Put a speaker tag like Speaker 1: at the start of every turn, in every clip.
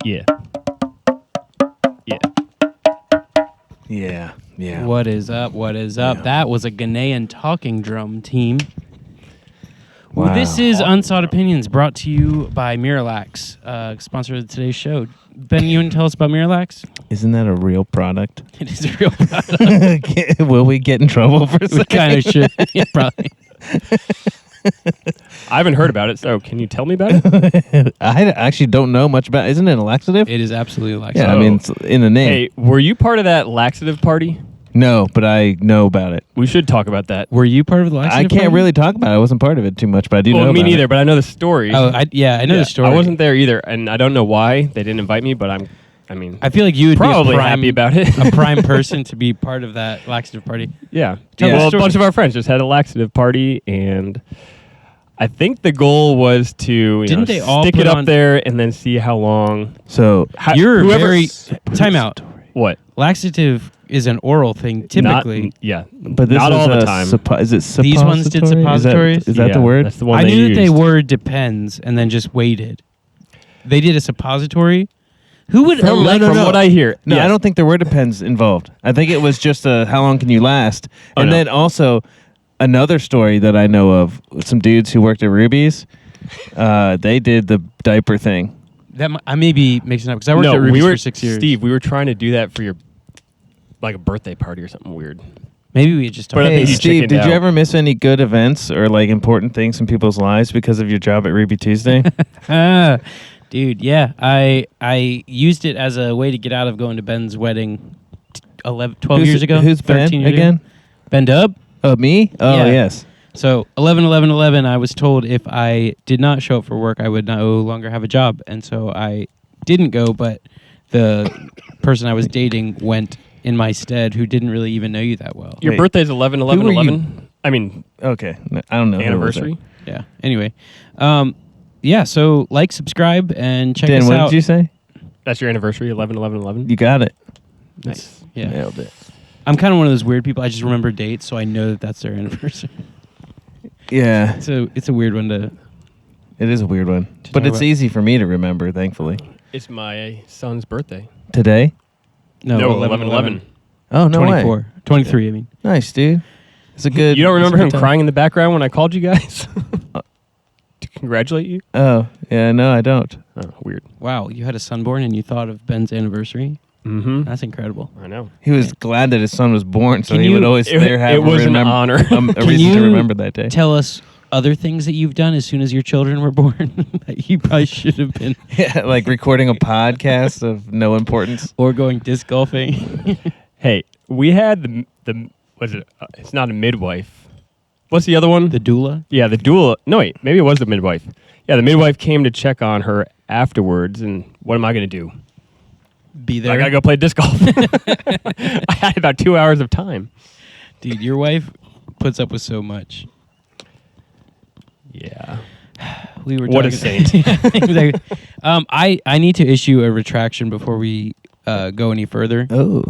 Speaker 1: Yeah. Yeah.
Speaker 2: Yeah. Yeah.
Speaker 3: What is up? What is up?
Speaker 2: Yeah.
Speaker 3: That was a Ghanaian talking drum team.
Speaker 2: Wow.
Speaker 3: Well, this is Unsought Opinions, brought to you by Miralax, sponsor of today's show. Ben, you want to tell us about Miralax?
Speaker 2: Isn't that a real product?
Speaker 3: It is a real product.
Speaker 2: Will we get in trouble for
Speaker 3: We
Speaker 2: saying?
Speaker 3: kind of should. Yeah, probably.
Speaker 1: I haven't heard about it, so can you tell me about it?
Speaker 2: I actually don't know much about. Isn't it a laxative?
Speaker 3: It is absolutely laxative.
Speaker 2: Yeah, I mean, it's in the name.
Speaker 1: Hey, were you part of that laxative party?
Speaker 2: No, but I know about it.
Speaker 1: We should talk about that.
Speaker 3: Were you part of the laxative
Speaker 2: I can't
Speaker 3: party?
Speaker 2: really talk about it. I wasn't part of it too much, but I do know
Speaker 1: Well,
Speaker 2: about
Speaker 1: me neither,
Speaker 2: it.
Speaker 1: but I know the story.
Speaker 3: Oh, I know the story.
Speaker 1: I wasn't there either, and I don't know why they didn't invite me, but
Speaker 3: I feel like you would
Speaker 1: probably
Speaker 3: be a prime,
Speaker 1: happy about it.
Speaker 3: a prime person to be part of that laxative party.
Speaker 1: Yeah.
Speaker 3: Tell
Speaker 1: Well,
Speaker 3: the
Speaker 1: a
Speaker 3: story.
Speaker 1: bunch of our friends just had a laxative party, and I think the goal was to
Speaker 3: Didn't they all
Speaker 1: stick
Speaker 3: put
Speaker 1: it up
Speaker 3: on-
Speaker 1: there and then see how long.
Speaker 2: So
Speaker 3: You're
Speaker 1: whoever-
Speaker 3: very... Time out.
Speaker 1: What?
Speaker 3: Laxative is an oral thing, typically.
Speaker 2: but this
Speaker 1: not
Speaker 2: is
Speaker 1: all the
Speaker 2: a
Speaker 1: time.
Speaker 2: is it suppository?
Speaker 3: These ones did suppositories?
Speaker 2: Is that
Speaker 1: Yeah,
Speaker 2: the word?
Speaker 1: That's the one
Speaker 3: I
Speaker 1: they
Speaker 3: knew
Speaker 1: used.
Speaker 3: that they were depends and then just waited. They did a suppository. Who would
Speaker 1: From
Speaker 3: elect...
Speaker 1: what I hear.
Speaker 2: No,
Speaker 1: yes.
Speaker 2: I don't think there were depends involved. I think it was just how long can you last?
Speaker 1: Oh,
Speaker 2: And
Speaker 1: no.
Speaker 2: then also another story that I know of, some dudes who worked at Ruby's, they did the diaper thing.
Speaker 3: I may be mixing up because I worked at Ruby's for 6 years.
Speaker 1: Steve, we were trying to do that for your, like a birthday party or something weird.
Speaker 3: Maybe we just
Speaker 1: But
Speaker 3: talked
Speaker 1: I
Speaker 2: Hey,
Speaker 1: think you
Speaker 2: Steve,
Speaker 1: chickened
Speaker 2: did you
Speaker 1: out.
Speaker 2: ever miss any good events or like important things in people's lives because of your job at Ruby Tuesday?
Speaker 3: Dude, yeah. I used it as a way to get out of going to Ben's wedding 12 years ago.
Speaker 2: Who's
Speaker 3: 13
Speaker 2: Ben
Speaker 3: years
Speaker 2: again?
Speaker 3: ago. Ben Dub.
Speaker 2: Oh, me? Oh,
Speaker 3: Yeah.
Speaker 2: yes.
Speaker 3: So 11/11/11, I was told if I did not show up for work, I would no longer have a job, and so I didn't go. But the person I was dating went in my stead, who didn't really even know you that well.
Speaker 1: Your
Speaker 2: Wait.
Speaker 1: birthday's
Speaker 2: Who were
Speaker 1: 11/11/11. I mean,
Speaker 2: Okay. No, I don't know. who was it.
Speaker 1: anniversary.
Speaker 3: Yeah. Anyway, yeah. So like, subscribe, and check
Speaker 2: Dan,
Speaker 3: us
Speaker 2: what
Speaker 3: out.
Speaker 2: did you say?
Speaker 1: That's your anniversary, 11/11/11.
Speaker 2: You got it.
Speaker 3: Nice. Yeah.
Speaker 2: Nailed it.
Speaker 3: I'm kind of one of those weird people. I just remember dates, so I know that that's their anniversary.
Speaker 2: Yeah,
Speaker 3: So it's a weird one to.
Speaker 2: it is a weird one.
Speaker 3: To
Speaker 2: But
Speaker 3: talk
Speaker 2: it's
Speaker 3: about.
Speaker 2: easy for me to remember, thankfully.
Speaker 1: It's my son's birthday.
Speaker 2: Today?
Speaker 3: No,
Speaker 1: 11/11.
Speaker 2: Oh, no
Speaker 3: 24.
Speaker 2: way.
Speaker 3: 23, I mean.
Speaker 2: Nice, dude. It's a good...
Speaker 1: You don't remember
Speaker 2: it's a
Speaker 1: him
Speaker 2: good time.
Speaker 1: crying in the background when I called you guys to congratulate you?
Speaker 2: Oh, yeah, no, I don't.
Speaker 1: Oh, weird.
Speaker 3: Wow, you had a son born and you thought of Ben's anniversary?
Speaker 1: Mm-hmm.
Speaker 3: That's incredible.
Speaker 1: I know.
Speaker 2: He was glad that his son was born, so
Speaker 3: Can
Speaker 2: he would
Speaker 3: you-
Speaker 2: always
Speaker 1: It-
Speaker 2: there have
Speaker 1: it was an honor.
Speaker 2: a
Speaker 3: Can
Speaker 2: reason
Speaker 3: you
Speaker 2: to remember that day.
Speaker 3: Tell us other things that you've done as soon as your children were born that you probably should have been,
Speaker 2: Yeah, like recording a podcast of no importance.
Speaker 3: or going disc golfing.
Speaker 1: Hey, we had the was it? It's not a midwife. What's the other one?
Speaker 3: The doula?
Speaker 1: Yeah, the doula. No, wait, maybe it was the midwife. Yeah, the midwife came to check on her afterwards, and what am I going to do?
Speaker 3: Be there.
Speaker 1: I got to go play disc golf. I had about 2 hours of time.
Speaker 3: Dude, your wife puts up with so much.
Speaker 1: Yeah.
Speaker 3: We were
Speaker 1: What a
Speaker 3: talking-
Speaker 1: saint.
Speaker 3: Exactly. I need to issue a retraction before we go any further.
Speaker 2: Oh.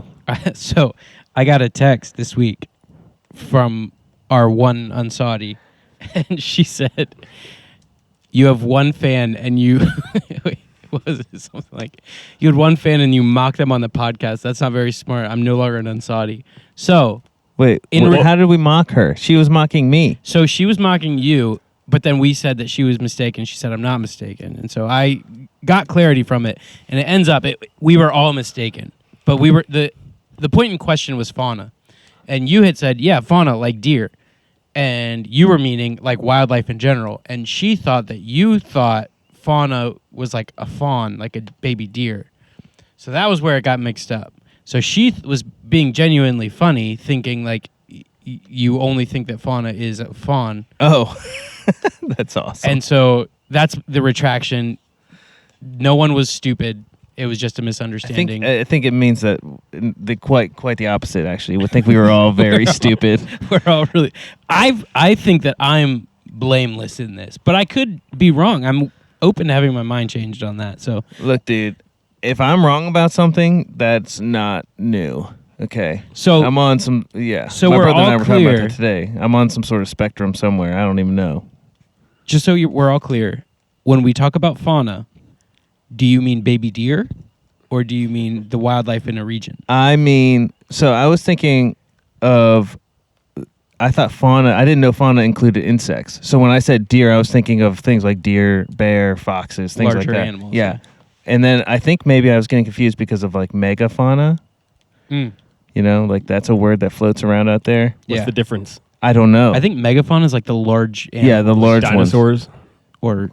Speaker 3: So I got a text this week from our one Unsaudi, and she said, "You have one fan, and you." Wait, what was it? Something like, "You had one fan, and you mock them on the podcast. That's not very smart. I'm no longer an Unsaudi." So
Speaker 2: Wait, how did we mock her? She was mocking me.
Speaker 3: So she was mocking you, but then we said that she was mistaken. She said, "I'm not mistaken." And so I got clarity from it, and it ends up we were all mistaken. But we were the point in question was fauna. And you had said, "Yeah, fauna like deer." And you were meaning like wildlife in general. And she thought that you thought fauna was like a fawn, like a baby deer. So that was where it got mixed up. So she was being genuinely funny, thinking like you only think that fauna is a fawn.
Speaker 2: Oh, that's awesome.
Speaker 3: And so that's the retraction. No one was stupid. It was just a misunderstanding.
Speaker 2: I think it means that quite the opposite. Actually, we think we were all very stupid.
Speaker 3: We're all really. I think that I'm blameless in this, but I could be wrong. I'm open to having my mind changed on that. So
Speaker 2: Look, dude, if I'm wrong about something, that's not new. Okay.
Speaker 3: So
Speaker 2: I'm on some. Yeah.
Speaker 3: So
Speaker 2: my
Speaker 3: we're
Speaker 2: brother and I
Speaker 3: all
Speaker 2: were talking about
Speaker 3: clear.
Speaker 2: that today. I'm on some sort of spectrum somewhere. I don't even know.
Speaker 3: just so we're all clear, when we talk about fauna, do you mean baby deer, or do you mean the wildlife in a region?
Speaker 2: I mean, so I was thinking of. I thought fauna. I didn't know fauna included insects. So when I said deer, I was thinking of things like deer, bear, foxes, things
Speaker 3: Larger
Speaker 2: like that.
Speaker 3: animals,
Speaker 2: Yeah. And then I think maybe I was getting confused because of like megafauna.
Speaker 3: Mm.
Speaker 2: You know, like that's a word that floats around out there.
Speaker 1: What's
Speaker 3: Yeah.
Speaker 1: the difference?
Speaker 2: I don't know.
Speaker 3: I think megafauna is like the large animals.
Speaker 2: Yeah, the large ones.
Speaker 1: Dinosaurs.
Speaker 3: Or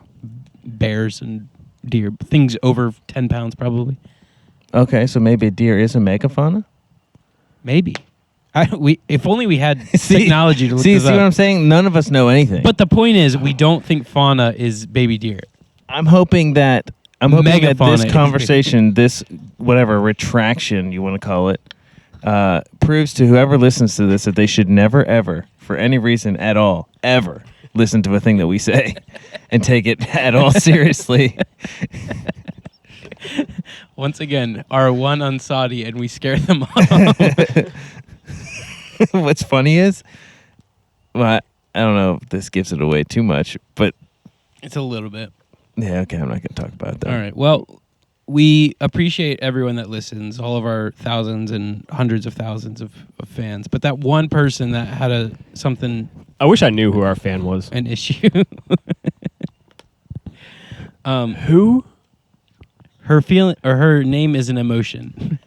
Speaker 3: bears and deer. Things over 10 pounds, probably.
Speaker 2: Okay, so maybe a deer is a megafauna.
Speaker 3: Maybe. If only we had technology to look
Speaker 2: see
Speaker 3: this
Speaker 2: what
Speaker 3: up.
Speaker 2: I'm saying? None of us know anything.
Speaker 3: But the point is, we don't think fauna is baby deer.
Speaker 2: I'm hoping that
Speaker 3: Megafauna
Speaker 2: this
Speaker 3: is-
Speaker 2: conversation, this whatever retraction you want to call it, proves to whoever listens to this that they should never ever, for any reason at all, ever listen to a thing that we say and take it at all seriously.
Speaker 3: Once again, our one on Saudi, and we scare them off.
Speaker 2: What's funny is, well, I don't know if this gives it away too much, but
Speaker 3: It's a little bit.
Speaker 2: yeah, okay, I'm not going to talk about that.
Speaker 3: All right. Well, we appreciate everyone that listens, all of our thousands and hundreds of thousands of fans. But that one person that had something,
Speaker 1: I wish I knew who our fan was.
Speaker 3: an issue.
Speaker 1: Who?
Speaker 3: Her feeling or her name is an emotion.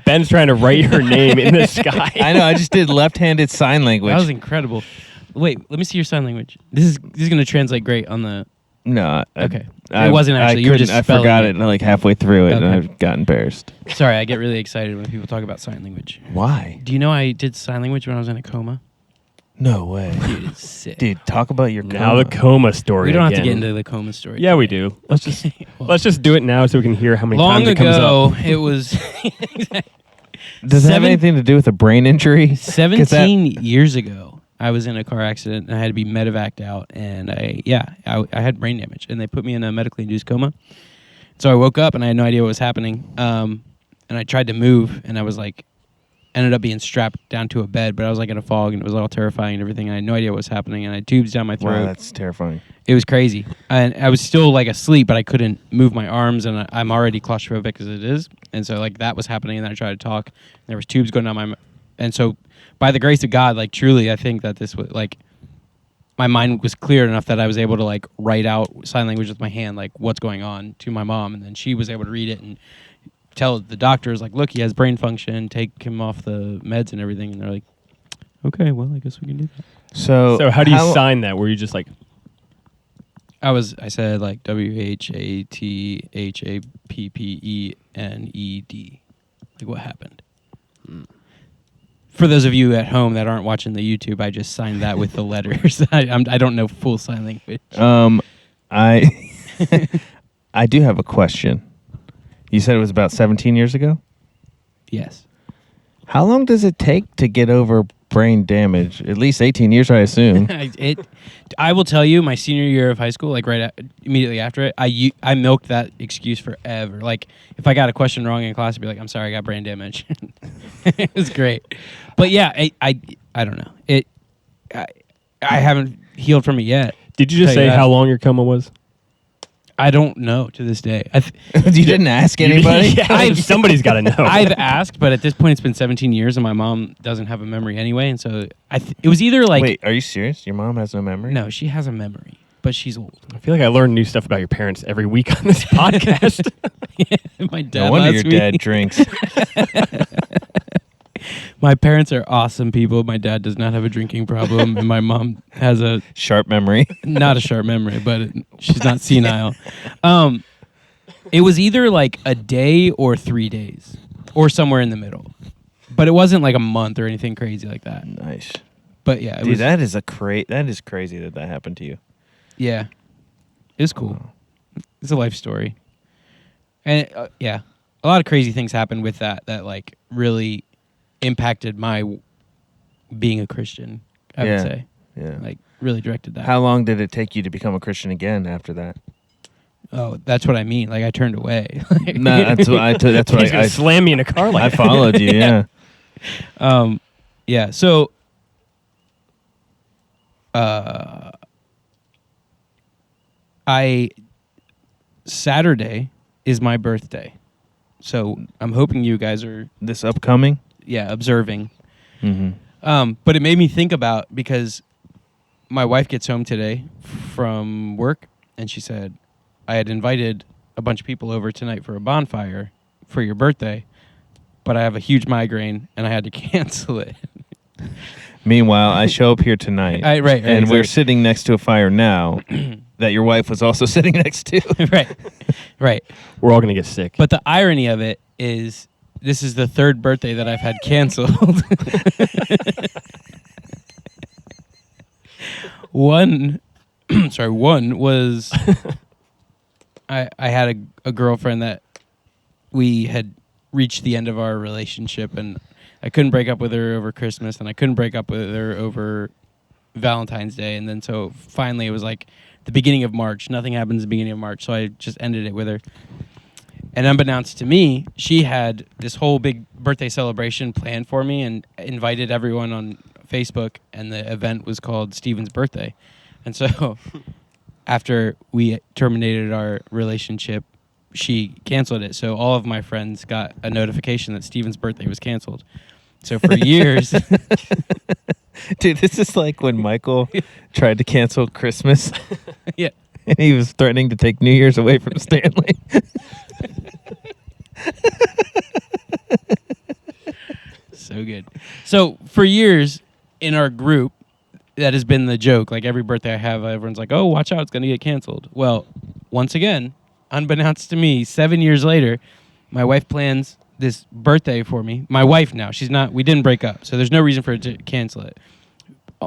Speaker 1: Ben's trying to write her name in the sky.
Speaker 2: I know, I just did left-handed sign language.
Speaker 3: That was incredible. Wait, let me see your sign language. This is going to translate great on the.
Speaker 2: No,
Speaker 3: Okay. It wasn't actually. You were
Speaker 2: couldn't-
Speaker 3: just
Speaker 2: I
Speaker 3: spelling
Speaker 2: forgot
Speaker 3: it.
Speaker 2: it like halfway through it, and
Speaker 3: Okay.
Speaker 2: I got embarrassed.
Speaker 3: Sorry, I get really excited when people talk about sign language.
Speaker 2: Why?
Speaker 3: Do you know I did sign language when I was in a coma?
Speaker 2: No way,
Speaker 3: Dude, it's sick.
Speaker 2: dude. Talk about your
Speaker 1: Now the coma story.
Speaker 3: we don't have to
Speaker 1: again.
Speaker 3: get into the coma story.
Speaker 1: Yeah, we do. Let's just
Speaker 3: Well,
Speaker 1: let's just do it now so we can hear how many
Speaker 3: long
Speaker 1: times it comes
Speaker 3: ago,
Speaker 1: up.
Speaker 3: it was
Speaker 2: Does it have
Speaker 3: Seven-
Speaker 2: anything to do with a brain injury? 'Cause
Speaker 3: 17 years ago. I was in a car accident and I had to be medevaced out, and I had brain damage, and they put me in a medically induced coma. So I woke up and I had no idea what was happening, and I tried to move, and I was like, ended up being strapped down to a bed, but I was like in a fog, and it was all terrifying and everything. I had no idea what was happening, and I had tubes down my throat.
Speaker 2: Wow, that's terrifying.
Speaker 3: It was crazy, and I was still like asleep, but I couldn't move my arms, and I'm already claustrophobic as it is, and so like that was happening, and then I tried to talk, and there was tubes going down my, and so by the grace of God, like truly, I think that this was like, my mind was clear enough that I was able to like write out sign language with my hand, like what's going on to my mom, and then she was able to read it and tell the doctors like, look, he has brain function, take him off the meds and everything, and they're like, okay, well, I guess we can do that.
Speaker 2: So
Speaker 1: So how do you sign that? Were you just like,
Speaker 3: I said like WHATHAPPENED. Like what happened? For those of you at home that aren't watching the YouTube, I just signed that with the letters. I don't know full sign language.
Speaker 2: I I do have a question. You said it was about 17 years ago?
Speaker 3: Yes.
Speaker 2: How long does it take to get over brain damage? At least 18 years, I assume.
Speaker 3: I will tell you, my senior year of high school, like immediately after it, I milked that excuse forever. Like if I got a question wrong in class, I'd be like, "I'm sorry, I got brain damage." It was great, but yeah, I don't know. I haven't healed from it yet.
Speaker 1: did you just
Speaker 3: Tell you
Speaker 1: say
Speaker 3: that.
Speaker 1: how long your coma was?
Speaker 3: I don't know to this day.
Speaker 2: You didn't ask anybody?
Speaker 1: Yeah, like, somebody's got to know.
Speaker 3: I've asked, but at this point, it's been 17 years, and my mom doesn't have a memory anyway, and so it was either like,
Speaker 2: Wait, are you serious? Your mom has no memory?
Speaker 3: no, she has a memory, but she's old.
Speaker 1: I feel like I learn new stuff about your parents every week on this podcast.
Speaker 3: My dad.
Speaker 2: No wonder
Speaker 3: last
Speaker 2: your
Speaker 3: week-
Speaker 2: dad drinks.
Speaker 3: My parents are awesome people. My dad does not have a drinking problem, and my mom has
Speaker 2: Sharp memory.
Speaker 3: not a sharp memory, but she's not senile. It was either like a day or 3 days, or somewhere in the middle. But it wasn't like a month or anything crazy like that.
Speaker 2: Nice.
Speaker 3: But yeah, it
Speaker 2: Dude,
Speaker 3: was.
Speaker 2: that is crazy that happened to you.
Speaker 3: Yeah, it was cool. It's a life story, and yeah, a lot of crazy things happened with that like really impacted my being a Christian. I would say,
Speaker 2: Yeah.
Speaker 3: like really directed that.
Speaker 2: How long did it take you to become a Christian again after that?
Speaker 3: Oh, that's what I mean. Like I turned away.
Speaker 2: No, that's what
Speaker 1: He's gonna slam me in a car like
Speaker 2: I
Speaker 1: that.
Speaker 2: followed you. Yeah.
Speaker 3: Yeah. So, Saturday is my birthday. So I'm hoping you guys are,
Speaker 2: This upcoming?
Speaker 3: observing.
Speaker 2: Mm-hmm.
Speaker 3: But it made me think about, because my wife gets home today from work, and she said, I had invited a bunch of people over tonight for a bonfire for your birthday, but I have a huge migraine, and I had to cancel it.
Speaker 2: Meanwhile, I show up here tonight,
Speaker 3: Right,
Speaker 2: and we're
Speaker 3: exactly.
Speaker 2: sitting next to a fire now that your wife was also sitting next to.
Speaker 3: Right.
Speaker 1: We're all gonna get sick.
Speaker 3: But the irony of it is, this is the third birthday that I've had canceled. One was I had a girlfriend that we had reached the end of our relationship, and I couldn't break up with her over Christmas, and I couldn't break up with her over Valentine's Day, and then so finally it was like the beginning of March. Nothing happens at the beginning of March, so I just ended it with her. And unbeknownst to me, she had this whole big birthday celebration planned for me and invited everyone on Facebook, and the event was called Steven's birthday. And so after we terminated our relationship, she canceled it. So all of my friends got a notification that Steven's birthday was canceled. So for years...
Speaker 2: Dude, this is like when Michael tried to cancel Christmas.
Speaker 3: Yeah.
Speaker 2: And he was threatening to take New Year's away from Stanley.
Speaker 3: So good. So for years in our group, that has been the joke. Like every birthday I have, everyone's like, oh, watch out, it's going to get canceled. Well, once again, unbeknownst to me, 7 years later, my wife plans this birthday for me. My wife now, we didn't break up, so there's no reason for her to cancel it.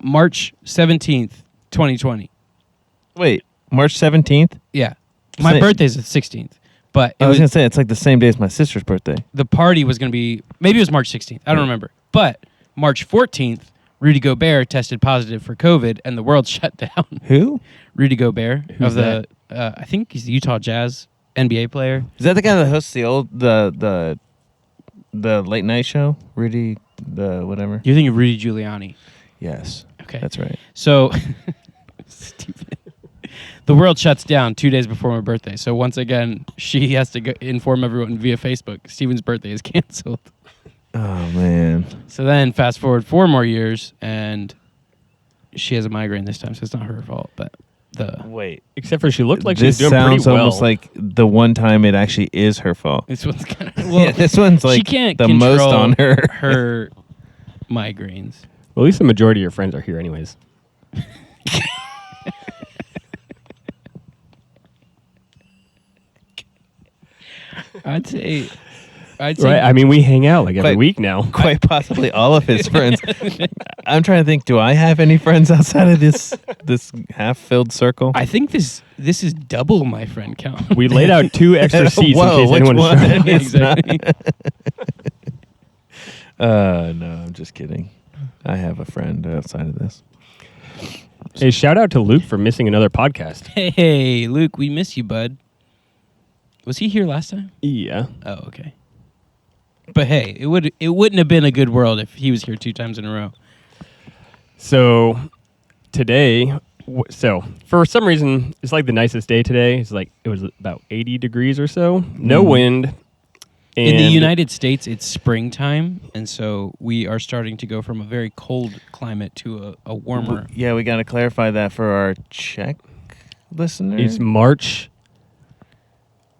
Speaker 3: March 17th, 2020.
Speaker 2: Wait, March 17th?
Speaker 3: Yeah. My
Speaker 2: Same.
Speaker 3: birthday's the 16th. But
Speaker 2: I was going to say, it's like the same day as my sister's birthday.
Speaker 3: the party was going to be, maybe it was March 16th. I don't remember. But March 14th, Rudy Gobert tested positive for COVID, and the world shut down.
Speaker 2: Who?
Speaker 3: Rudy Gobert
Speaker 1: Who's
Speaker 3: I think he's the Utah Jazz NBA player.
Speaker 2: Is that the guy that hosts the late night show? Rudy, the whatever?
Speaker 3: You're thinking of Rudy Giuliani.
Speaker 2: Yes.
Speaker 3: Okay.
Speaker 2: That's right.
Speaker 3: So, stupid. The world shuts down 2 days before my birthday. So once again, she has to inform everyone via Facebook. Steven's birthday is canceled.
Speaker 2: Oh, man.
Speaker 3: So then fast forward 4 more years, and she has a migraine this time, so it's not her fault. But
Speaker 2: Wait.
Speaker 1: Except for she looked like she
Speaker 2: This
Speaker 1: was doing pretty
Speaker 2: sounds
Speaker 1: well.
Speaker 2: almost like the one time it actually is her fault.
Speaker 3: this one's kind of
Speaker 2: Yeah, this one's like
Speaker 3: she can't
Speaker 2: the
Speaker 3: control
Speaker 2: most on her.
Speaker 3: her migraines.
Speaker 1: Well, at least the majority of your friends are here, anyways.
Speaker 3: I'd say.
Speaker 1: Right? I mean, we hang out like every
Speaker 2: Quite-
Speaker 1: week now.
Speaker 2: Quite possibly all of his friends. I'm trying to think, do I have any friends outside of this half-filled circle?
Speaker 3: I think this is double my friend count.
Speaker 1: We laid out 2 extra seats
Speaker 2: Whoa,
Speaker 1: in case
Speaker 2: which
Speaker 1: anyone
Speaker 2: one?
Speaker 1: showed up.
Speaker 2: It's not.
Speaker 3: Exactly.
Speaker 2: No, I'm just kidding. I have a friend outside of this.
Speaker 1: Hey, shout out to Luke for missing another podcast.
Speaker 3: Hey, Luke, we miss you, bud. Was he here last time?
Speaker 1: Yeah.
Speaker 3: Oh, okay. But hey, it wouldn't have been a good world if he was here 2 times in a row.
Speaker 1: So today, for some reason, it's like the nicest day today. It's like it was about 80 degrees or so. No wind.
Speaker 3: In the
Speaker 1: and-
Speaker 3: United States, it's springtime, and so we are starting to go from a very cold climate to a warmer.
Speaker 2: Yeah, we got to clarify that for our Czech listeners.
Speaker 1: It's March.